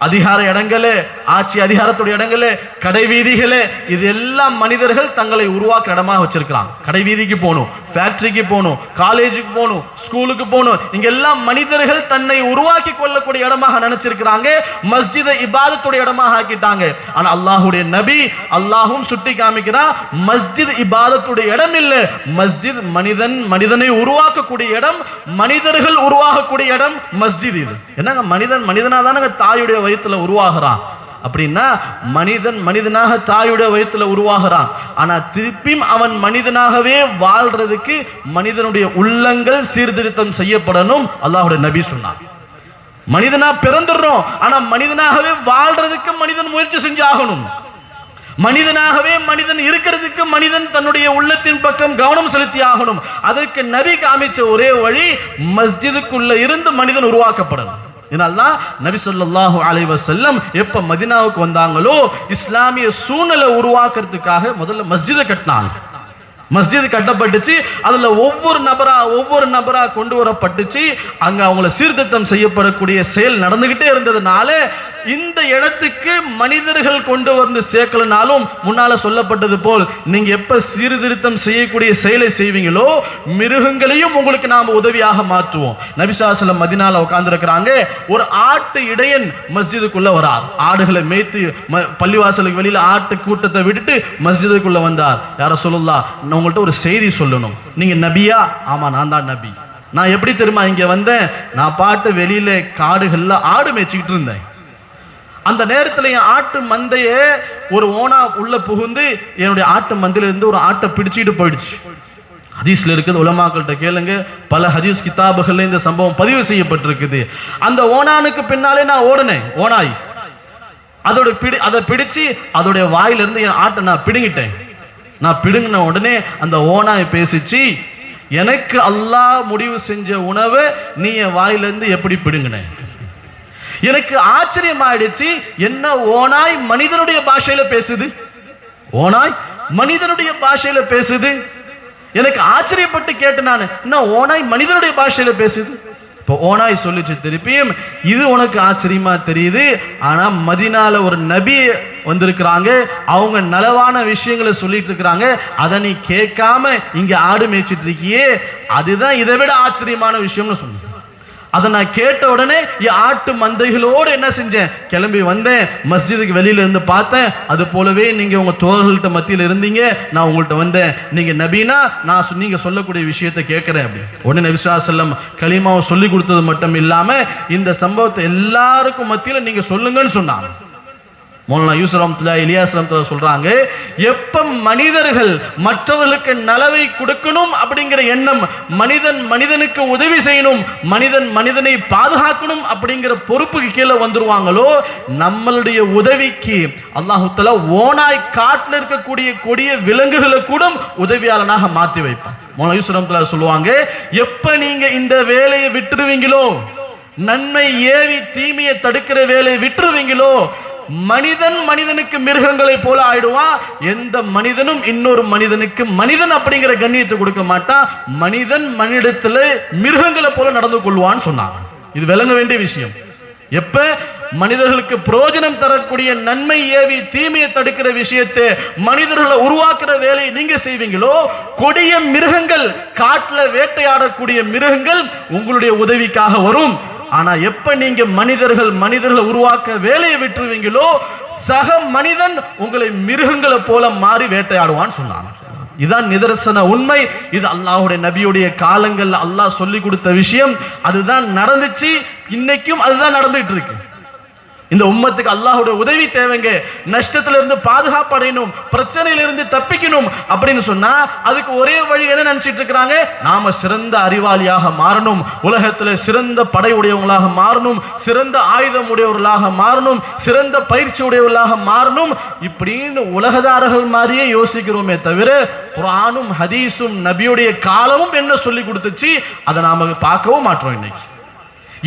அதிகார இடங்களே, ஆட்சி அதிகாரத்துடைய இடங்களே, கடை வீதிகளே, இது எல்லாம் மனிதர்கள் தங்களை உருவாக்க இடமாக வச்சிருக்கிறாங்க. கடை வீதிக்கு போகணும், ஃபேக்டரிக்கு போகணும், காலேஜுக்கு போகணும், ஸ்கூலுக்கு போகணும், இங்க எல்லாம் மனிதர்கள் தன்னை உருவாக்கி கொள்ளக்கூடிய இடமாக நினைச்சிருக்கிறாங்க. மஸ்ஜிதை இபாதத்துடைய இடமாக ஆக்கிட்டாங்க. ஆனா அல்லாஹுடைய நபி அல்லாஹும் சுட்டி காமிக்கிறான், மஸ்ஜித் இபாதத்துடைய இடம் இல்லை, மஸ்ஜித் மனிதனை உருவாக்கக்கூடிய இடம், மனிதர்கள் உருவாகக்கூடிய இடம் மஸ்ஜித். இது என்னங்க, மனிதனா தானங்க தாயுடைய வயிற்றுல உருவாகிறான். அப்படின்னா மனிதனாக தாயுடைய வயிற்றுல உருவாகிறான். ஆனா திருப்பியும் அவன் மனிதனாகவே வாழ்றதுக்கு மனிதனுடைய உள்ளங்கள் சீர்திருத்தம் செய்யப்படணும். அல்லாஹ்வுடைய நபி சொன்னார். மனிதனா பிறந்துடுறோம், ஆனா மனிதனாகவே வாழ்றதுக்கு மனிதன் முயற்சி செஞ்சாகணும். மனிதனாகவே மனிதன் இருக்கிறதுக்கு மனிதன் தன்னுடைய உள்ளத்தின் பக்கம் கவனம் செலுத்தி ஆகணும். அதற்கு நபி காமிச்ச ஒரே வழி மஸ்ஜிதுக்குள்ள இருந்து மனிதன் உருவாக்கப்படணும். இதனால்தான் நபி ஸல்லல்லாஹு அலைஹி வஸல்லம் எப்ப மதீனாவுக்கு வந்தாங்களோ இஸ்லாமிய சூழ்நிலை உருவாக்குறதுக்காக முதல்ல மஸ்ஜிதை கட்டினாங்க. மஸ்ஜித் கட்டப்பட்டுச்சு. அதுல ஒவ்வொரு நபரா கொண்டு வரப்பட்டுச்சு. அங்க அவங்கள சீர்திருத்தம் செய்யப்படக்கூடிய செயல் நடந்துகிட்டே இருந்ததுனால இந்த இடத்துக்கு மனிதர்கள் கொண்டு வந்து சேர்க்கலனாலும் முன்னால சொல்லப்பட்டது போல் நீங்க எப்ப சீர்திருத்தம் செய்யக்கூடிய செயலை செய்வீங்களோ மிருகங்களையும் உங்களுக்கு நாம உதவியாக மாற்றுவோம். நபி ஸல்லல்லாஹு அலைஹி வஸல்லம் மதீனால உட்கார்ந்து இருக்கிறாங்க. ஒரு ஆட்டு இடையன் மஸ்ஜிதுக்குள்ள வரார். ஆடுகளை மேய்த்து பள்ளிவாசலுக்கு வெளியில ஆட்டு கூட்டத்தை விட்டுட்டு மஸ்ஜிதுக்குள்ள வந்தார். யா ரசூலுல்லாஹ், நான் உங்கள்கிட்ட ஒரு செய்தி சொல்லணும். நீங்க நபியா? ஆமா, நான் தான் நபி. நான் எப்படி தெரியுமா இங்க வந்தேன்? நான் பாட்டு வெளியில காடுகள்ல ஆடு மேய்ச்சிக்கிட்டு இருந்தேன். அந்த நேரத்தில் என் ஆட்டு மந்தைய ஒரு ஓனா உள்ள புகுந்து என்னுடைய ஆட்டு மந்தையில இருந்து ஒரு ஆட்டை பிடிச்சிட்டு போயிடுச்சு. ஹதீஸ்ல இருக்குது, உலமாக்கள்கிட்ட கேளுங்க, பல ஹதீஸ் கிதாபுகள்ல இந்த சம்பவம் பதிவு செய்யப்பட்டிருக்குது. அந்த ஓனானுக்கு பின்னாலே நான் ஓடினேன். ஓனாய் அதை பிடிச்சு அதோடைய வாயிலிருந்து என் ஆட்டை நான் பிடுங்கிட்டேன். நான் பிடுங்கின உடனே அந்த ஓனாய் பேசிச்சு, எனக்கு அல்லாஹ் முடிவு செஞ்ச உணவை நீ என் வாயிலிருந்து எப்படி பிடுங்கின? எனக்கு ஆச்சரியம் ஆயிடுச்சு. என்ன ஓனாய் மனிதனுடைய பாஷையில பேசுது? ஓனாய் மனிதனுடைய பாஷையில பேசுது. எனக்கு ஆச்சரியப்பட்டு கேட்டேன் நான், என்ன ஓனாய் மனிதனுடைய பாஷையில பேசுது? இப்போ ஓனாய் சொல்லிச்சு திருப்பியும், இது உனக்கு ஆச்சரியமா தெரியுது, ஆனா மதீனால ஒரு நபி வந்திருக்கிறாங்க, அவங்க நலவான விஷயங்களை சொல்லிட்டு இருக்கிறாங்க, அதை நீ கேட்காம இங்க ஆடு மேய்ச்சிட்டு இருக்கியே, அதுதான் இதை விட ஆச்சரியமான விஷயம்னு சொன்னேன். அதை நான் கேட்ட உடனே என் ஆட்டு மந்தைகளோடு என்ன செஞ்சேன், கிளம்பி வந்தேன். மஸ்ஜிதுக்கு வெளியில இருந்து பார்த்தேன். அது போலவே நீங்க உங்க தோழர்கள்ட்ட மத்தியில் இருந்தீங்க, நான் உங்கள்கிட்ட வந்தேன். நீங்க நபினா நான் நீங்க சொல்லக்கூடிய விஷயத்தை கேட்கிறேன் அப்படி. உடனே நபி ஸல்லல்லாஹு அலைஹி வஸல்லம் கலிமாவை சொல்லி கொடுத்தது மட்டும் இல்லாம இந்த சம்பவத்தை எல்லாருக்கும் மத்தியில் நீங்க சொல்லுங்கன்னு சொன்னாங்க. மௌலானா யூசுப் ரஹ்மத்துல்லாஹி இலியாஸ் ரஹ்மத்துல்லாஹி சொல்றாங்க, எப்ப மனிதர்கள் மற்றவர்களுக்கு நலவை கொடுக்கணும் அப்படிங்கிற எண்ணம், மனிதனுக்கு உதவி செய்யணும், மனிதனை பாதுகாக்கணும் அப்படிங்கிற பொறுப்புக்கு கீழே வந்துருவாங்களோ, நம்மளுடைய உதவிக்கு அல்லாஹ் தஆலா ஓனாய் காட்டில் இருக்கக்கூடிய கொடிய விலங்குகளை கூட உதவியாளனாக மாற்றி வைப்பான். மௌலானா யூசுப் ரஹ்மத்துல்லாஹி சொல்லுவாங்க, எப்ப நீங்க இந்த வேலையை விட்டுருவீங்களோ, நன்மை ஏவி தீமையை தடுக்கிற வேலையை விட்டுருவீங்களோ, மனிதனுக்கு மிருகங்களை போல ஆயிடுவான். எந்த மனிதனும் இன்னொரு மனிதனுக்கு மனிதன் அப்படிங்கிற கண்ணியத்தை கொடுக்க மாட்டான். மனிதத்துல மிருகங்களை போல நடந்து கொள்வான்னு சொன்னாங்க. இது விளங்க வேண்டிய விஷயம். எப்ப மனிதர்களுக்கு பிரயோஜனம் தரக்கூடிய நன்மை ஏவி தீமையை தடுக்கிற விஷயத்தை மனிதர்களை உருவாக்குற வேலையை நீங்க செய்வீங்களோ, கொடிய மிருகங்கள், காட்டுல வேட்டையாடக்கூடிய மிருகங்கள் உங்களுடைய உதவிக்காக வரும். ஆனா எப்ப நீங்க மனிதர்களை உருவாக்க வேலையை விட்டுருவீங்களோ, சக மனிதன் உங்களை மிருகங்களை போல மாறி வேட்டையாடுவான்னு சொன்னாங்க. இதுதான் நிதர்சன உண்மை. இது அல்லாஹ்வுடைய நபியுடைய காலங்கள்ல அல்லாஹ் சொல்லி கொடுத்த விஷயம். அதுதான் நடந்துச்சு, இன்னைக்கும் அதுதான் நடந்துட்டு இருக்கு. இந்த உம்மத்துக்கு அல்லாஹ்வுடைய உதவி தேவைங்க. நஷ்டத்துல இருந்து பாதுகாப்பு அடையணும், பிரச்சனையில இருந்து தப்பிக்கணும் அப்படின்னு சொன்னா அதுக்கு ஒரே வழி என்ன நினைச்சிட்டு இருக்கிறாங்க? நாம சிறந்த அறிவாளியாக மாறணும், உலகத்துல சிறந்த படை உடையவங்களாக மாறணும், சிறந்த ஆயுதம் உடையவர்களாக மாறணும், சிறந்த பயிற்சி உடையவர்களாக மாறணும், இப்படின்னு உலகதாரர்கள் மாதிரியே யோசிக்கிறோமே தவிர குர்ஆனும் ஹதீஸும் நபியுடைய காலமும் என்ன சொல்லி கொடுத்துச்சு அதை நாம பார்க்கவும் மாட்டோம். இன்னைக்கு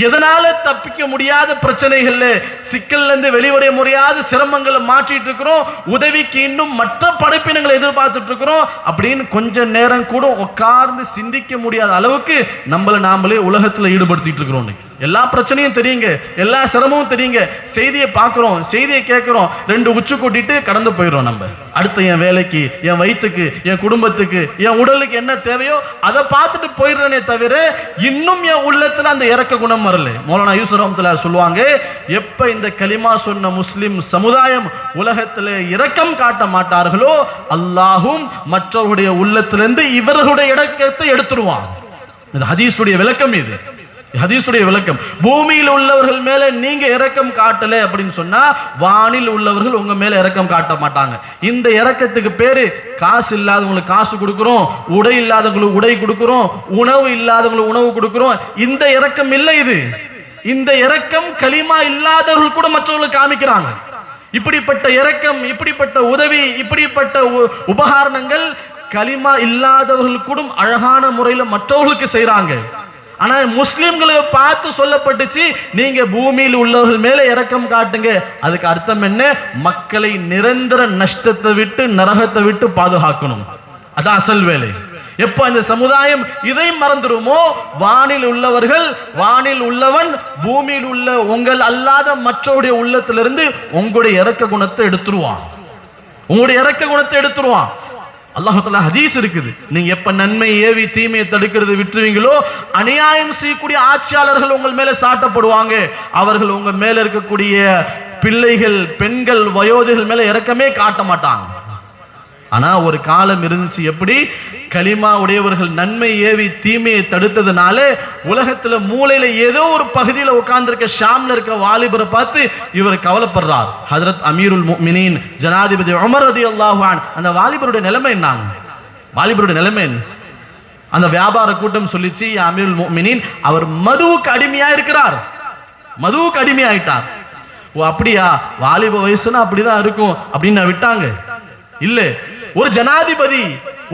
எதனால தப்பிக்க முடியாத பிரச்சனைகள்ல சிக்கல்ல இருந்து வெளிவடைய முடியாத சிரமங்களை மாற்றிட்டு இருக்கிறோம். உதவிக்கு இன்னும் மற்ற படைப்பினங்களை எதிர்பார்த்துட்டு இருக்கிறோம். அப்படின்னு கொஞ்ச நேரம் கூட உட்கார்ந்து சிந்திக்க முடியாத அளவுக்கு நம்மளை நாமளே உலகத்துல ஈடுபடுத்திட்டு இருக்கிறோம். எல்லா பிரச்சனையும் தெரியுங்க, எல்லா சிரமமும் தெரியுங்க, செய்தியை பார்க்கிறோம், செய்தியை கேட்கிறோம், ரெண்டு உச்சு கூட்டிட்டு கடந்து போயிடும். நம்ம அடுத்த என் வேலைக்கு, என் வயிற்றுக்கு, என் குடும்பத்துக்கு, என் உடலுக்கு என்ன தேவையோ அதை பார்த்துட்டு போயிடுறேனே தவிர இன்னும் என் உள்ளத்துல அந்த இறக்க குணம் வரல. மௌலானா யூசுப் ரஹ்மத்துல்லாஹி சொல்லுவாங்க, எப்ப இந்த கலிமா சொன்ன முஸ்லிம் சமுதாயம் உலகத்துல இரக்கம் காட்ட மாட்டார்களோ, அல்லாஹும் மற்றவருடைய உள்ளத்திலிருந்து இவர்களுடைய இடத்தை எடுத்துருவான். இந்த ஹதீஸுடைய விளக்கம் இது. ஹதீஸுடைய விளக்கம், பூமியில் உள்ளவர்கள் மேல நீங்க இரக்கம் காட்டல அப்படின்னு சொன்னா வானில் உள்ளவர்கள் உங்க மேல இரக்கம் காட்ட மாட்டாங்க. இந்த இரக்கத்துக்கு பேரு காசு இல்லாதவங்களுக்கு காசு கொடுக்கிறோம், உடை இல்லாதவங்களுக்கு உடை கொடுக்கிறோம், உணவு இல்லாதவங்களுக்கு உணவு கொடுக்கிறோம். இந்த இரக்கம் இல்லை. இது இந்த இரக்கம் கலிமா இல்லாதவர்கள் கூட மற்றவர்களுக்கு காமிக்கிறாங்க. இப்படிப்பட்ட இரக்கம், இப்படிப்பட்ட உதவி, இப்படிப்பட்ட உபகாரணங்கள் கலிமா இல்லாதவர்கள் கூட அழகான முறையில் மற்றவர்களுக்கு செய்யறாங்க. ஆனா முஸ்லிம்களை பார்த்து சொல்லப்பட்டுச்சு, நீங்க பூமியில் உள்ளவர்கள் மேல இரக்கம் காட்டுங்க. அதுக்கு அர்த்தம் என்ன? மக்களை நிரந்தர நஷ்டத்தை விட்டு நரகத்தை விட்டு பாதுகாக்கணும். அதான் அசல் வேலை. எப்ப அந்த சமுதாயம் இதை மறந்துருமோ, வானில் உள்ளவர்கள், வானில் உள்ளவன் பூமியில் உள்ள உங்கள் அல்லாத மற்றவருடைய உள்ளத்திலிருந்து உங்களுடைய இரக்க குணத்தை எடுத்துருவான். உங்களுடைய இரக்க குணத்தை எடுத்துருவான். அல்லாஹ் தஆலா ஹதீஸ் இருக்குது, நீங்க எப்ப நன்மை ஏவி தீமையை தடுக்கிறது விட்டுருவீங்களோ, அநியாயம் செய்யக்கூடிய ஆட்சியாளர்கள் உங்கள் மேல சாட்டப்படுவாங்க. அவர்கள் உங்க மேல இருக்கக்கூடிய பிள்ளைகள், பெண்கள், வயோதிகள் மேல இரக்கமே காட்ட மாட்டாங்க. ஆனா ஒரு காலம் இருந்துச்சு, எப்படி கலிமா உடையவர்கள் நன்மை ஏவி தீமையை தடுத்ததுனால உலகத்துல மூலையில ஏதோ ஒரு பகுதியில உட்கார்ந்திருக்க ஷாம்ல இருக்க வாலிபரை பார்த்து இவர் கவலைப்படுறார். ஹஜ்ரத் அமீருல் முஃமினீன் ஜனாதிபதி உமர் ரலியல்லாஹு அன்ஹு, அந்த வாலிபருடைய நிலைமை என்னங்க? வாலிபருடைய நிலைமை அந்த வியாபார கூட்டம் சொல்லிச்சு, அமீருல் முஃமினீன் அவர் மதுவுக்கு அடிமையா இருக்கிறார், மதுவுக்கு அடிமையாயிட்டார். ஓ அப்படியா, வாலிப வயசுனா அப்படிதான் இருக்கும் அப்படின்னு விட்டாங்க. இல்ல, ஒரு ஜனாதிபதி,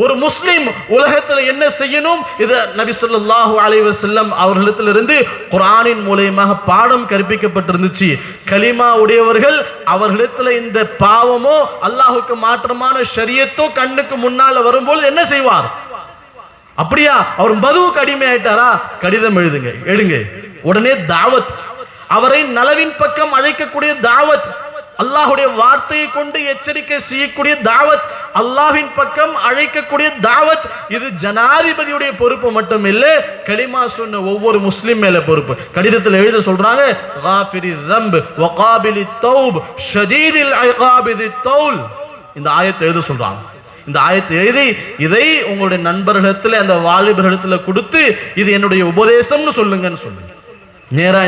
ஒரு முஸ்லிம் உலகத்தில் என்ன செய்யணும், இது நபி ஸல்லல்லாஹு அலைஹி வஸல்லம் அவர்களிடத்திலிருந்து குர்ஆனின் மூலமாக பாடம் கற்பிக்கப்பட்டிருந்துச்சு. கலிமா உடையவர்கள் அவர்களிடத்தில் இந்த பாவமோ அல்லாஹ்வுக்கு மாற்றமான ஷரியத்தோ கண்ணுக்கு முன்னால வரும்போது என்ன செய்வார்? அப்படியா, அவர் மதுவுக்கு அடிமை ஆயிட்டாரா? கடிதம் எழுதுங்க, எடுங்க, உடனே தாவத், அவரை நலவின் பக்கம் அழைக்கக்கூடிய தாவத், அல்லாஹ்வுடைய வார்த்தையை கொண்டு எச்சரிக்கை செய்யக்கூடிய தாவத், அல்லாஹ்வின் பக்கம் அழைக்கக்கூடிய தாவத். இது ஜனாதிபதியுடைய பொறுப்பு மட்டும் இல்ல, கலிமா சொன்ன ஒவ்வொரு முஸ்லிம் மேல பொறுப்பு. கடிதத்தில் எழுத சொல்றாங்க, காஃபிரி ذنب وقابل التوب شديد العقاب ذي الطول. இந்த ஆயத்தை எழுத சொல்றாங்க. இந்த ஆயத்தை எழுதி இதை உங்களுடைய நண்பர்களிடத்துல, அந்த வாலிபர்களிடத்துல கொடுத்து இது என்னுடைய உபதேசம்னு சொல்லுங்கன்னு சொல்லுங்க. நேரா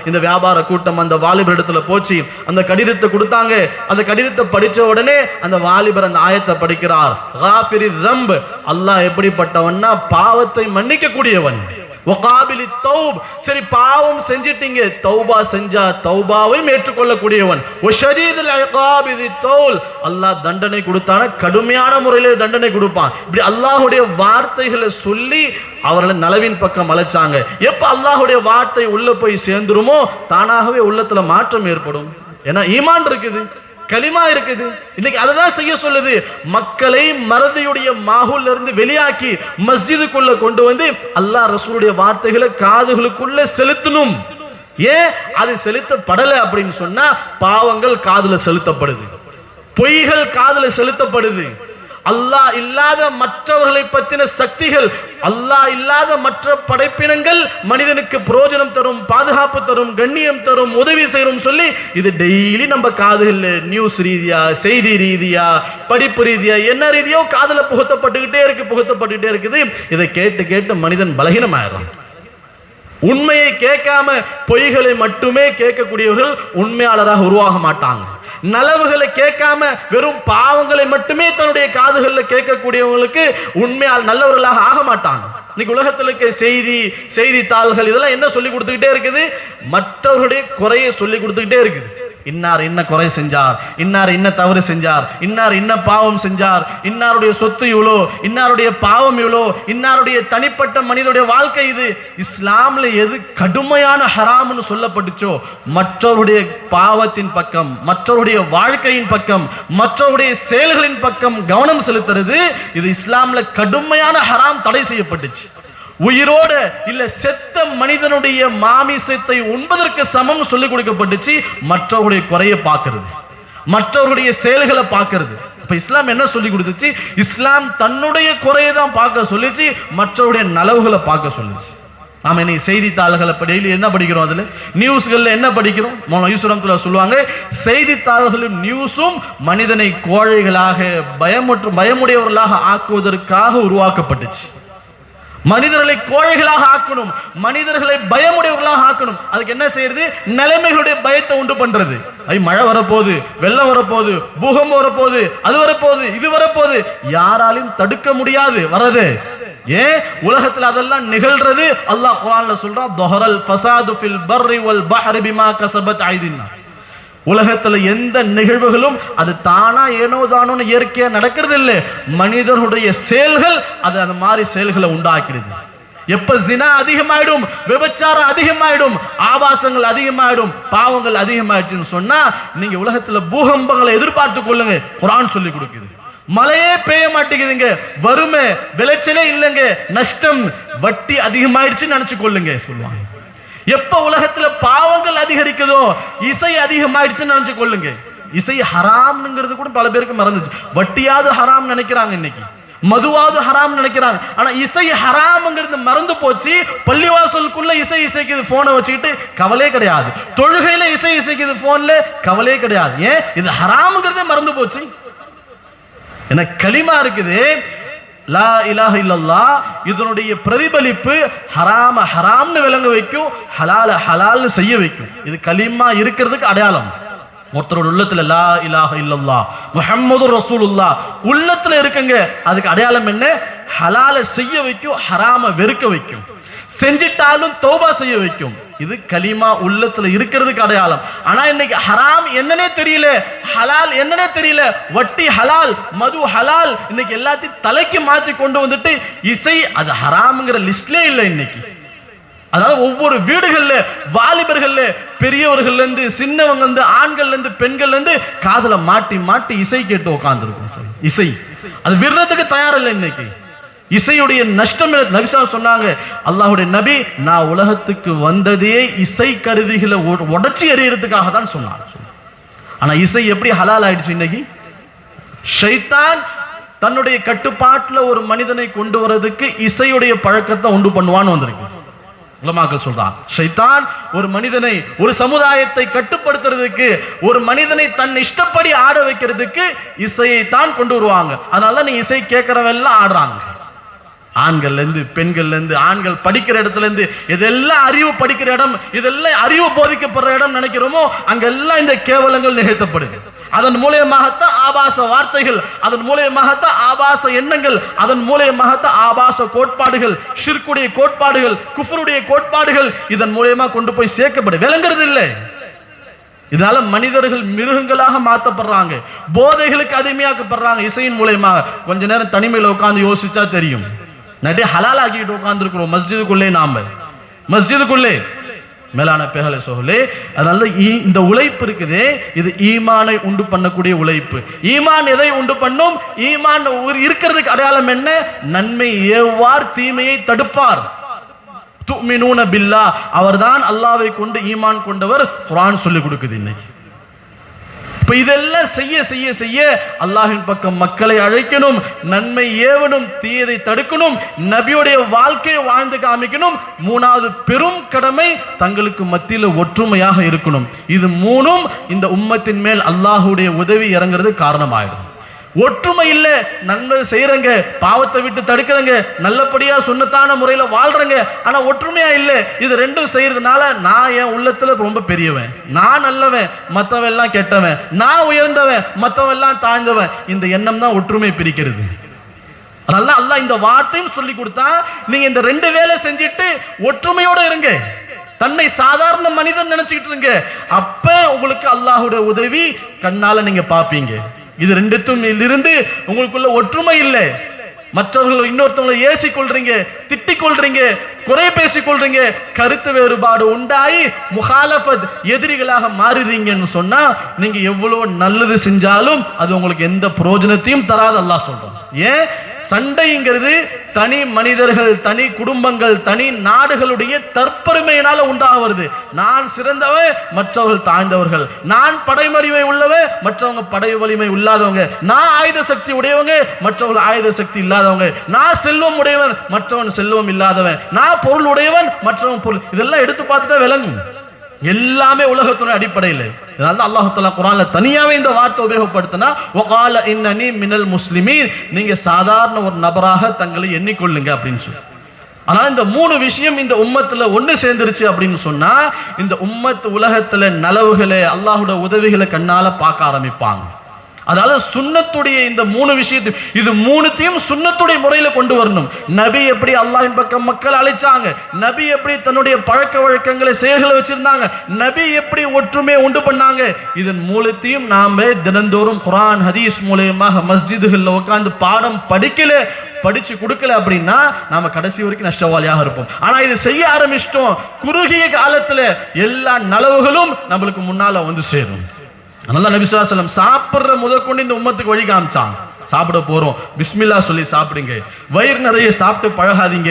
இந்த வியாபார கூட்டம் அந்த வாலிபர் இடத்துல போச்சு, அந்த கடிதத்தை கொடுத்தாங்க. அந்த கடிதத்தை படிச்ச உடனே அந்த வாலிபர் அந்த ஆயத்தை படிக்கிறார். அல்லாஹ் எப்படிப்பட்டவன்னா பாவத்தை மன்னிக்க கூடியவன். சரி, பாவம் செஞ்சிட்டீங்க, தௌபா செஞ்சா தௌபாவையும் ஏற்றுக்கொள்ளக்கூடியவன். அல்லாஹ் தண்டனை கொடுத்தான கடுமையான முறையிலே தண்டனை கொடுப்பான். இப்படி அல்லாஹுடைய வார்த்தைகளை சொல்லி அவர்களை நலவின் பக்கம் அழைச்சாங்க. எப்ப அல்லாஹுடைய வார்த்தை உள்ள போய் சேர்ந்துருமோ தானாகவே உள்ளத்துல மாற்றம் ஏற்படும். ஏன்னா ஈமான் இருக்குது, கலிமா இருக்குது. இன்னைக்கு அததான் செய்ய சொல்லுது. மக்களை மறதியுடைய மாஹூல்ல இருந்து வெளியாக்கி மஸ்ஜிதுக்குள்ள கொண்டு வந்து அல்லாஹ் ரசூலுடைய வார்த்தைகளை காதுகளுக்குள்ள செலுத்தணும். ஏன் அது செலுத்தப்படலை அப்படின்னு சொன்னா பாவங்கள் காதுல செலுத்தப்படுது, பொய்கள் காதுல செலுத்தப்படுது. அல்லாஹ் இல்லாத மற்றவர்களை பற்றின சக்திகள், அல்லாஹ் இல்லாத மற்ற படைப்பினங்கள் மனிதனுக்கு பிரயோஜனம் தரும், பாதுகாப்பு தரும், கண்ணியம் தரும், உதவி செய்யும் சொல்லி இது டெய்லி நம்ம காதுகள் நியூஸ் ரீதியா, செய்தி ரீதியா, படிப்பு ரீதியா, என்ன ரீதியோ காதுல புகுத்தப்பட்டுக்கிட்டே இருக்குது. இதை கேட்டு கேட்டு மனிதன் பலகீனமாயிடும். உண்மையை கேட்காம பொய்களை மட்டுமே கேட்கக்கூடியவர்கள் உண்மையாளராக உருவாக மாட்டாங்க. நலவுகளை கேட்காம வெறும் பாவங்களை மட்டுமே தன்னுடைய காதுகளில் கேட்கக்கூடியவங்களுக்கு உண்மையால் நல்லவர்களாக ஆக மாட்டாங்க. இன்னைக்கு உலகத்தில் இருக்க செய்தித்தாள்கள் இதெல்லாம் என்ன சொல்லி கொடுத்துக்கிட்டே இருக்குது? மற்றவர்களுடைய குறையை சொல்லி கொடுத்துக்கிட்டே இருக்குது. இன்னார் என்ன குறை செஞ்சார், இன்னார் என்ன தவறு செஞ்சார், இன்னார் என்ன பாவம் செஞ்சார், இன்னாருடைய சொத்து இவ்வளோ, இன்னாருடைய பாவம் இவ்வளோ, இன்னாருடைய தனிப்பட்ட மனிதனுடைய வாழ்க்கை இது. இஸ்லாம்ல எது கடுமையான ஹராம்னு சொல்லப்பட்டுச்சோ மற்றவருடைய பாவத்தின் பக்கம், மற்றவருடைய வாழ்க்கையின் பக்கம், மற்றவருடைய செயல்களின் பக்கம் கவனம் செலுத்துறது, இது இஸ்லாம்ல கடுமையான ஹராம் தடை செய்யப்பட்டுச்சு. உயிரோட இல்ல செத்த மனிதனுடைய மாமிசத்தை உண்பதற்கு சமம் சொல்லிக் கொடுக்கப்பட்டுச்சு. மற்றவருடைய குறைய பார்க்கிறது, மற்றவருடைய செயல்களை பார்க்கிறது. இப்ப இஸ்லாம் என்ன சொல்லி கொடுத்துச்சு? இஸ்லாம் தன்னுடைய குறையை தான் பார்க்க சொல்லிச்சு, மற்றவருடைய நலவுகளை பார்க்க சொல்லிச்சு. நாம இன்னைக்கு செய்தித்தாள்களை டெய்லி என்ன படிக்கிறோம்? அதுல நியூஸ்கள்ல என்ன படிக்கிறோம்? சொல்லுவாங்க, செய்தித்தாள்களும் நியூஸும் மனிதனை கோழைகளாக பயமுடையவர்களாக ஆக்குவதற்காக உருவாக்கப்பட்டுச்சு. மனிதர்களை கோழைகளாக ஆக்கணும், மனிதர்களை பயமுடையவர்களாக ஆக்கணும். அதுக்கு என்ன செய்யறது? நிலைமைகளுடைய பயத்தை உண்டு பண்றது. மழை வரப்போகுது, வெள்ளம் வரப்போகுது, பூகம்பம் வரப்போகுது, அது வரப்போகுது, இது வரப்போகுது, யாராலையும் தடுக்க முடியாது வரது. ஏன் உலகத்தில் அதெல்லாம் நிகழ்றது? அல்லாஹ் குர்ஆன்ல சொல்றான், தஹரல் ஃபஸாது ஃபில் பர்ரி வல் பஹ்ரி பிமா கஸபத் ஐதின்னா. உலகத்துல எந்த நிகழ்வுகளும் அது தானா ஏனோ தானோன்னு இயற்கையா நடக்கிறது இல்லை. மனிதனுடைய செயல்கள் அது அந்த மாதிரி செயல்களை உண்டாக்கிறது. எப்ப ஜினா அதிகமாயிடும், விபச்சாரம் அதிகமாயிடும், ஆபாசங்கள் அதிகமாயிடும், பாவங்கள் அதிகமாயிடுச்சுன்னு சொன்னா நீங்க உலகத்துல பூகம்பங்களை எதிர்பார்த்து கொள்ளுங்க. குர்ஆன் சொல்லி கொடுக்குது. மழையே பெய்ய மாட்டேங்குதுங்க, வறுமை, விளைச்சலே இல்லைங்க, நஷ்டம், வட்டி அதிகமாயிடுச்சுன்னு நினைச்சு கொள்ளுங்க சொல்லுவாங்க. எப்ப உலகத்துல பாவங்கள் அதிகரிக்குதோ இசை அதிகமாயிடுச்சுன்னு நினைச்சு கொள்ளுங்க. இசை ஹராம்ங்கிறது கூட பல பேருக்கு மறந்துச்சு. வட்டியாவது ஹராம் நினைக்கிறாங்க, இன்னைக்கு மதுவாவது ஹராம் நினைக்கிறாங்க. ஆனா இசை ஹராம்ங்கிறது மறந்து போச்சு. பள்ளிவாசலுக்குள்ள இசைக்குது போனை வச்சுக்கிட்டு கவலை கிடையாது, தொழுகையில இசைக்குது போன்ல கவலை கிடையாது. ஏன்? இது ஹராம்ங்கிறதே மறந்து போச்சு. என்ன களிமா இருக்குது, லா இலாஹ இல்லல்லாஹ், இதனுடைய பிரதிபலிப்பு ஹராம ஹராம்னு விளங்க வைக்கும், ஹலால ஹலால்னு செய்ய வைக்கும். இது கலிமா இருக்கிறதுக்கு அடையாளம். ஒருத்தரோட உள்ளத்துல லா இலாஹ இல்லல்லாஹ் முஹம்மதுர் ரசூலுல்லாஹ் உள்ளத்துல இருக்குங்க, அதுக்கு அடையாளம் என்ன? ஹலால செய்ய வைக்கும், ஹராம வெறுக்க வைக்கும், செஞ்சிட்டாலும் தௌபா செய்ய வைக்கும். இது கலிமா உள்ளத்துல இருக்கிறதுக்கு அடையாளம். ஆனா இன்னைக்கு ஹராம் என்னன்னே தெரியல, ஹலால் என்னன்னே தெரியல, வட்டி ஹலால், மது ஹலால், இன்னைக்கு எல்லாத்தையும் தலைக்கு மாற்றி கொண்டு வந்துட்டு இசை அது ஹராம்ங்கிற லிஸ்ட்லே இல்லை இன்னைக்கு. அதாவது ஒவ்வொரு வீடுகள்ல வாலிபர்கள்ல பெரியவர்கள்ல இருந்து சின்னவங்க இருந்து ஆண்கள்ல இருந்து பெண்கள்ல இருந்து காதுல மாட்டி மாட்டி இசை கேட்டு உட்கார்ந்துருக்கும். இசை அது விடுறதுக்கு தயாரில்லை இன்னைக்கு. இசையுடைய நஷ்டம் நபிசா சொன்னாங்க, அல்லாஹ்வுடைய நபி, நான் உலகத்துக்கு வந்ததே இசை கருவிகளை உடைச்சி எறியறதுக்காக தான் சொன்னாங்க. ஆனா இசை எப்படி ஹலால் ஆயிடுச்சு இன்னைக்கு? ஷைத்தான் தன்னுடைய கட்டுப்பாட்டுல ஒரு மனிதனை கொண்டு வரதுக்கு இசையுடைய பழக்கத்தை உண்டு பண்ணுவான்னு வந்திருக்கு. உலமாக்கள் சொல்றான், ஷைத்தான் ஒரு மனிதனை, ஒரு சமுதாயத்தை கட்டுப்படுத்துறதுக்கு, ஒரு மனிதனை தன் இஷ்டப்படி ஆட வைக்கிறதுக்கு இசையை தான் கொண்டு வருவாங்க. அதனால நீ இசை கேட்கறவெல்லாம் ஆடுறாங்க. ஆண்கள்லேருந்து பெண்கள்லேருந்து, ஆண்கள் படிக்கிற இடத்துலேருந்து, இதெல்லாம் அறிவு படிக்கிற இடம், இதெல்லாம் அறிவு போதிக்கப்படுற இடம் நினைக்கிறோமோ அங்கெல்லாம் இந்த கேவலங்கள் நிகழ்த்தப்படுது. அதன் மூலியமாகத்தான் ஆபாச வார்த்தைகள், அதன் மூலியமாகத்தான் ஆபாச எண்ணங்கள், அதன் மூலியமாகத்தான் ஆபாச கோட்பாடுகள், ஷிர்க்குடைய கோட்பாடுகள், குஃப்ருடைய கோட்பாடுகள் இதன் மூலியமா கொண்டு போய் சேர்க்கப்படும். விளங்குறது இல்லை. இதனால மனிதர்கள் மிருகங்களாக மாற்றப்படுறாங்க, போதைகளுக்கு அடிமையாக்கப்படுறாங்க இசையின் மூலியமாக. கொஞ்ச நேரம் தனிமையில் உட்கார்ந்து யோசிச்சா தெரியும். நிறைய ஹலால் ஆக்கிட்டு உட்கார்ந்து இருக்கிறோம் மஸ்ஜிதுக்குள்ளே, நாம மஸ்ஜிதுக்குள்ளே மேலான பேகலை சோழலே. அதனால இந்த உழைப்பு இருக்குது, இது ஈமானை உண்டு பண்ணக்கூடிய உழைப்பு. ஈமான் எதை உண்டு பண்ணும்? ஈமான் இருக்கிறதுக்கு அடையாளம் என்ன? நன்மை ஏவார், தீமையை தடுப்பார். துமினூன பில்லா, அவர்தான் அல்லாஹ்வை கொண்டு ஈமான் கொண்டவர். குர்ஆன் சொல்லி கொடுக்குது இன்னைக்கு. இப்ப இதெல்லாம் செய்ய செய்ய செய்ய அல்லாஹ்வின் பக்கம் மக்களை அழைக்கணும், நன்மை ஏவணும், தீயதை தடுக்கணும், நபியுடைய வாழ்க்கையை வாழ்ந்து காமிக்கணும். மூணாவது பெரும் கடமை தங்களுக்கு மத்தியில் ஒற்றுமையாக இருக்கணும். இது மூணும் இந்த உம்மத்தின் மேல் அல்லாஹ்வுடைய உதவி இறங்குறது காரணமாயிடும். ஒற்றுமை இல்லை, நன்மை செய்யறங்க, பாவத்தை விட்டு தடுக்கிறங்க, நல்லபடியா சுன்னத்தான முறையில வாழ்றங்க, ஆனா ஒற்றுமையா இல்லை. இது ரெண்டும் செய்யறதுனால நான் என் உள்ளத்துல ரொம்ப பெரியவன், நான் நல்லவன், மற்றவன் எல்லாம் கெட்டவன், நான் உயர்ந்தவன், மற்றவன் எல்லாம் தாழ்ந்தவன், இந்த எண்ணம் தான் ஒற்றுமை பிரிக்கிறது. அதனால அல்லாஹ் இந்த வார்த்தையும் சொல்லி கொடுத்தா, நீங்க இந்த ரெண்டு வேலை செஞ்சுட்டு ஒற்றுமையோட இருங்க, தன்னை சாதாரண மனிதன் நினைச்சுக்கிட்டு இருங்க, அப்ப உங்களுக்கு அல்லாஹ்வுடைய உதவி கண்ணால நீங்க பாப்பீங்க. இது ரெண்டுத்தும் இருந்து உங்களுக்குள்ள ஒற்றுமை இல்லை, மற்றவர்கள் இன்னொருத்தவங்களை ஏசிக் கொள்றீங்க, திட்டிக் கொள்றீங்க, குறை பேசிக் கொள்றீங்க, கருத்து வேறுபாடு உண்டாயி முகாலஃபத் எதிரிகளாக மாறுறீங்கன்னு சொன்னா நீங்க எவ்வளவு நல்லது செஞ்சாலும் அது உங்களுக்கு எந்த பிரயோஜனத்தையும் தராது. அல்லாஹ் சொல்றான். ஏன்? சண்டைங்கிறது தனி மனிதர்கள், தனி குடும்பங்கள், தனி நாடுகளுடைய தற்பெருமையினால உண்டாக வருது. நான் சிறந்தவன், மற்றவர்கள் தாழ்ந்தவர்கள், நான் படை வலிமை உள்ளவன், மற்றவங்க படை வலிமை இல்லாதவங்க, நான் ஆயுத சக்தி உடையவங்க, மற்றவர்கள் ஆயுத சக்தி இல்லாதவங்க, நான் செல்வம் உடையவன், மற்றவன் செல்வம் இல்லாதவன், நான் பொருள் உடையவன், மற்றவன் பொருள். இதெல்லாம் எடுத்து பார்த்துட்டா விளங்கும். எல்லாமே உலகத்துடைய அடிப்படையில். அதனால அல்லாஹ் தஆலா குர்ஆன்ல தனியாவே இந்த வார்த்தை உபயோகப்படுத்தினா, வகால இன்னனி மினல் முஸ்லிமீன், நீங்க சாதாரண ஒரு நபராக தங்களை எண்ணிக்கொள்ளுங்க அப்படின்னு சொல்லி. ஆனா இந்த மூணு விஷயம் இந்த உம்மத்துல ஒண்ணு சேர்ந்துருச்சு அப்படின்னு சொன்னா, இந்த உம்மத் உலகத்துல நலவுகளை, அல்லாஹ்வுடைய உதவிகளை கண்ணால பார்க்க ஆரம்பிப்பாங்க. அதாவது சுன்னத்துடைய இந்த மூணு விஷயத்தை, இது மூணுத்தையும் சுன்னத்துடைய முறையில கொண்டு வரணும். நபி எப்படி அல்லாஹ்வின் பக்கம் மக்கள் அழைச்சாங்க, நபி எப்படி தன்னுடைய பழக்க வழக்கங்களை செயல்களை வச்சிருந்தாங்க, நபி எப்படி ஒற்றுமை உண்டு பண்ணாங்க, இதன் மூலத்தையும் நாம தினந்தோறும் குர்ஆன் ஹதீஸ் மூலமாக மஸ்ஜிதுகளில் உட்கார்ந்து பாடம் படிச்சு கொடுக்கல அப்படின்னா நாம கடைசி வரைக்கும் நஷ்டவாளியாக இருப்போம். ஆனா இது செய்ய ஆரம்பிச்சிட்டோம், குறுகிய காலத்துல எல்லா நலவுகளும் நம்மளுக்கு முன்னால வந்து சேரும். அதனால நபி ஸல்லல்லாஹு அலைஹி வஸல்லம் சாப்பிடுற முதற்கொண்டு இந்த உம்மத்துக்கு வழி காமிச்சாங்க. சாப்பிட போறோம், பிஸ்மில்லா சொல்லி சாப்பிடுங்க, வயிறு நிறைய சாப்பிட்டு பழகாதீங்க.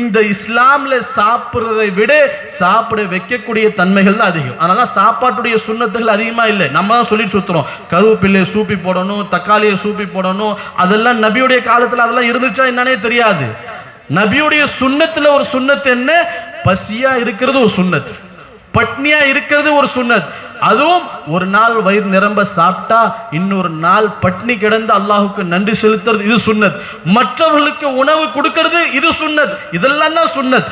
இந்த இஸ்லாம்ல சாப்பிடுறதை விட சாப்பிட வைக்கக்கூடிய தன்மைகள் தான் அதிகம். அதனால சாப்பாட்டுடைய சுன்னத்துகள் அதிகமா இல்லை. நம்ம தான் சொல்லிட்டு சுத்துறோம், கருவேப்பிலையை சூப்பி போடணும், தக்காளியை சூப்பி போடணும், அதெல்லாம் நபியுடைய காலத்துல அதெல்லாம் இருந்துச்சா என்னன்னே தெரியாது. நபியுடைய சுன்னத்துல ஒரு சுன்னத்து என்ன? பசியா இருக்கிறது ஒரு சுன்னத், பட்னியா இருக்கிறது ஒரு சுன்னத். அதுவும் ஒரு நாள் வயிறு நிரம்ப சாப்பிட்டா இன்னொரு நாள் பட்னி கிடந்து அல்லாஹுக்கு நன்றி செலுத்துறது இது சுன்னத். மற்றவர்களுக்கு உணவு கொடுக்கிறது இது சுன்னத். இதெல்லாம் தான் சுன்னத்.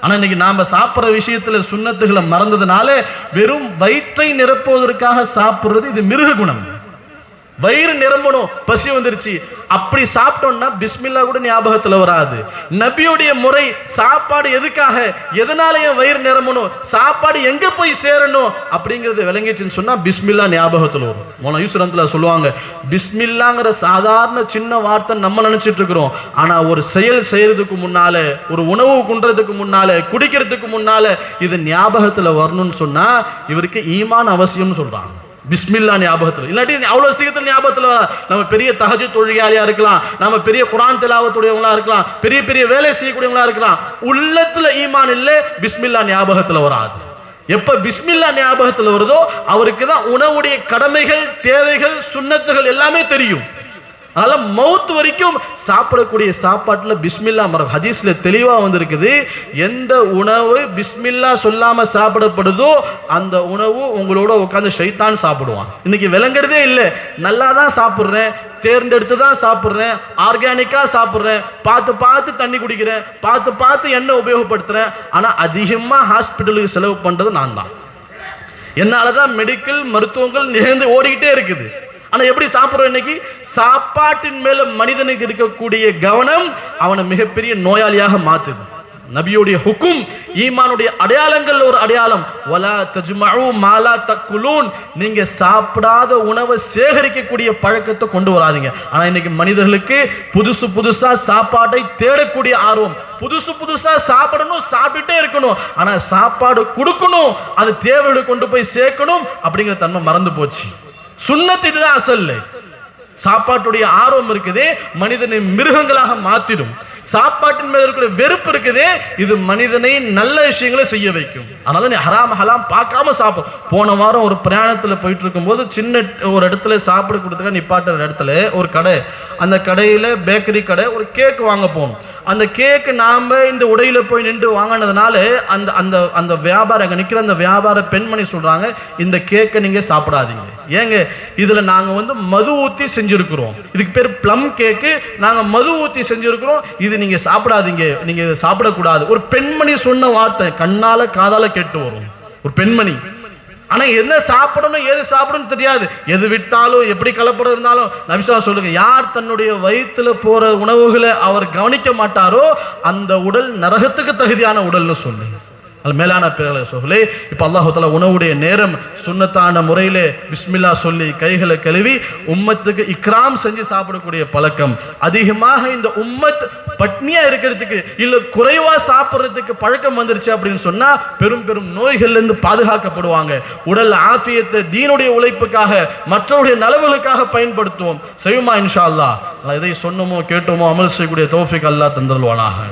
ஆனா இன்னைக்கு நாம சாப்பிட்ற விஷயத்துல சுன்னத்துகளை மறந்ததுனால வெறும் வயிற்றை நிரப்புவதற்காக சாப்பிடுறது இது மிருக குணம். வயிறு நிரம்பணும், பசி வந்துருச்சு, அப்படி சாப்பிட்டோம்னா பிஸ்மில்லா கூட ஞாபகத்துல வராது. நபியுடைய முறை சாப்பாடு எதுக்காக, எதனால வயிறு நிரம்பணும், சாப்பாடு எங்க போய் சேரணும் அப்படிங்கறது விளங்கிச்சுன்னு சொன்னா பிஸ்மில்லா ஞாபகத்துல வரும். மௌலானா யூசுப் ரஹ்மத்துல்லாஹி சொல்லுவாங்க, பிஸ்மில்லாங்கிற சாதாரண சின்ன வார்த்தை நம்ம நினைச்சிட்டு இருக்கிறோம், ஆனா ஒரு செயல் செய்யறதுக்கு முன்னால, ஒரு உணவு குன்றதுக்கு முன்னால, குடிக்கிறதுக்கு முன்னால இது ஞாபகத்துல வரணும்னு சொன்னா இவருக்கு ஈமான் அவசியம்னு சொல்றாங்க. பிஸ்மில்லா ஞாபகத்தில் இல்லாட்டி அவ்வளவு சீக்கிரத்தில் ஞாபகத்தில். நம்ம பெரிய தஹஜ்ஜுத் தொழுகையாளியா இருக்கலாம், நம்ம பெரிய குர்ஆன் திலாவத்துடையவங்களா இருக்கலாம், பெரிய பெரிய வேலை செய்யக்கூடியவங்களா இருக்கலாம், உள்ளத்துல ஈமான் இல்லை, பிஸ்மில்லா ஞாபகத்தில் வராது. எப்ப பிஸ்மில்லா ஞாபகத்தில் வருதோ அவருக்கு தான் உணவுடைய கடமைகள், தேவைகள், சுன்னத்துகள் எல்லாமே தெரியும். அதனால மௌத் வரைக்கும் சாப்பிடக்கூடிய சாப்பாட்டுல பிஸ்மில்லா மரம் ஹதீஸ்ல தெளிவா வந்திருக்குது. எந்த உணவு பிஸ்மில்லா சொல்லாம சாப்பிடப்படுதோ அந்த உணவு உங்களோட உட்கார்ந்து ஷைத்தான் சாப்பிடுவான். இன்னைக்கு விளங்குறதே இல்லை. நல்லா தான் சாப்பிடுறேன், தேர்ந்தெடுத்து தான் சாப்பிடுறேன், ஆர்கானிக்கா சாப்பிடுறேன், பார்த்து பார்த்து தண்ணி குடிக்கிறேன், பார்த்து பார்த்து எண்ணெய் உபயோகப்படுத்துறேன். ஆனா அதிகமா ஹாஸ்பிட்டலுக்கு செலவு பண்றது நான் தான். என்னாலதான் மெடிக்கல் மருத்துவங்கள் நிகழ்ந்து ஓடிக்கிட்டே இருக்குது. ஆனா எப்படி சாப்பிடுறோம்? இன்னைக்கு சாப்பாட்டின் மேல மனிதனுக்கு இருக்கக்கூடிய கவனம் அவனை மிகப்பெரிய நோயாளியாக மாத்துது. நபியுடைய ஹுக்கும் ஈமானுடைய அடையாளங்கள் ஒரு அடையாளம். வலா தஜ்மஉ மாலா தக்குலூன், நீங்க சாப்பிடாத உணவை சேகரிக்கக்கூடிய பழக்கத்தை கொண்டு வராதீங்க. ஆனா இன்னைக்கு மனிதர்களுக்கு புதுசு புதுசா சாப்பாட்டை தேடக்கூடிய ஆர்வம், புதுசு புதுசா சாப்பிடணும், சாப்பிட்டே இருக்கணும். ஆனா சாப்பாடு கொடுக்கணும், அது தேவையோடு கொண்டு போய் சேர்க்கணும் அப்படிங்கிற தன்மை மறந்து போச்சு. சுன்னத் இதுதான் அசல். சாப்பாட்டுடைய ஆர்வம் இருக்குதே மனிதனை மிருகங்களாக மாத்திடும். சாப்பாட்டின் மேல இருக்கிற வெறுப்பு இருக்குதே இது மனிதனை நல்ல விஷயங்களை செய்ய வைக்கும். அதனால நீ ஹராம் ஹலாம் பார்க்காம சாப்பிடும். போன வாரம் ஒரு பிரயாணத்துல போயிட்டு இருக்கும் போது சின்ன ஒரு இடத்துல சாப்பிட கொடுத்துக்க நிப்பாட்டுற இடத்துல ஒரு கடை, அந்த கடையில பேக்கரி கடை, ஒரு கேக் வாங்க போகணும். அந்த கேக்கு நாம இந்த உடையில போய் நின்று வாங்கினதுனால அந்த அந்த அந்த வியாபாரம் அங்கே நிற்கிற அந்த வியாபார பெண்மணி சொல்றாங்க, இந்த கேக்கை நீங்க சாப்பிடாதீங்க. ஏங்க இதுல நாங்க மது ஊத்தி செஞ்சிருக்கிறோம், இதுக்கு பேர் பிளம் கேக்கு, நாங்க மது ஊத்தி செஞ்சிருக்கிறோம், இது நீங்க சாப்பிடாதீங்க, நீங்க சாப்பிடக்கூடாது. ஒரு பெண்மணி சொன்ன வார்த்தை கண்ணால காதால கேட்டு வரும். ஒரு பெண்மணி. ஆனா என்ன சாப்பிடணும் ஏது சாப்பிடணும் தெரியாது. எது விட்டாலும் எப்படி கலப்படம் இருந்தாலும் நபிசா சொல்லுங்க, யார் தன்னுடைய வயிற்றுல போற உணவுகளை அவர் கவனிக்க மாட்டாரோ அந்த உடல் நரகத்துக்கு தகுதியான உடல்னு சொல்லுங்க. அது மேலான பேரலை சொல்லே. இப்போ அல்லாஹ் தஆலா உணவுடைய நேரம் சுன்னத்தான முறையிலே பிஸ்மில்லா சொல்லி கைகளை கழுவி உம்மத்துக்கு இக்ராம் செஞ்சு சாப்பிடக்கூடிய பழக்கம் அதிகமாக இந்த உம்மத் பட்னியா இருக்கிறதுக்கு இல்ல குறைவா சாப்பிட்றதுக்கு பழக்கம் வந்துருச்சு அப்படின்னு சொன்னா பெரும் பெரும் நோய்கள்ல இருந்து பாதுகாக்கப்படுவாங்க. உடல் ஆஃபியத்தை தீனுடைய உழைப்புக்காக மற்றவருடைய நலவுகளுக்காக பயன்படுத்துவோம். செய்யுமா இன்ஷா அல்லாஹ். இதை சொன்னோமோ கேட்டோமோ அமல் செய்யக்கூடிய தௌஃபீக் அல்லாஹ் தந்தருள்வானாக.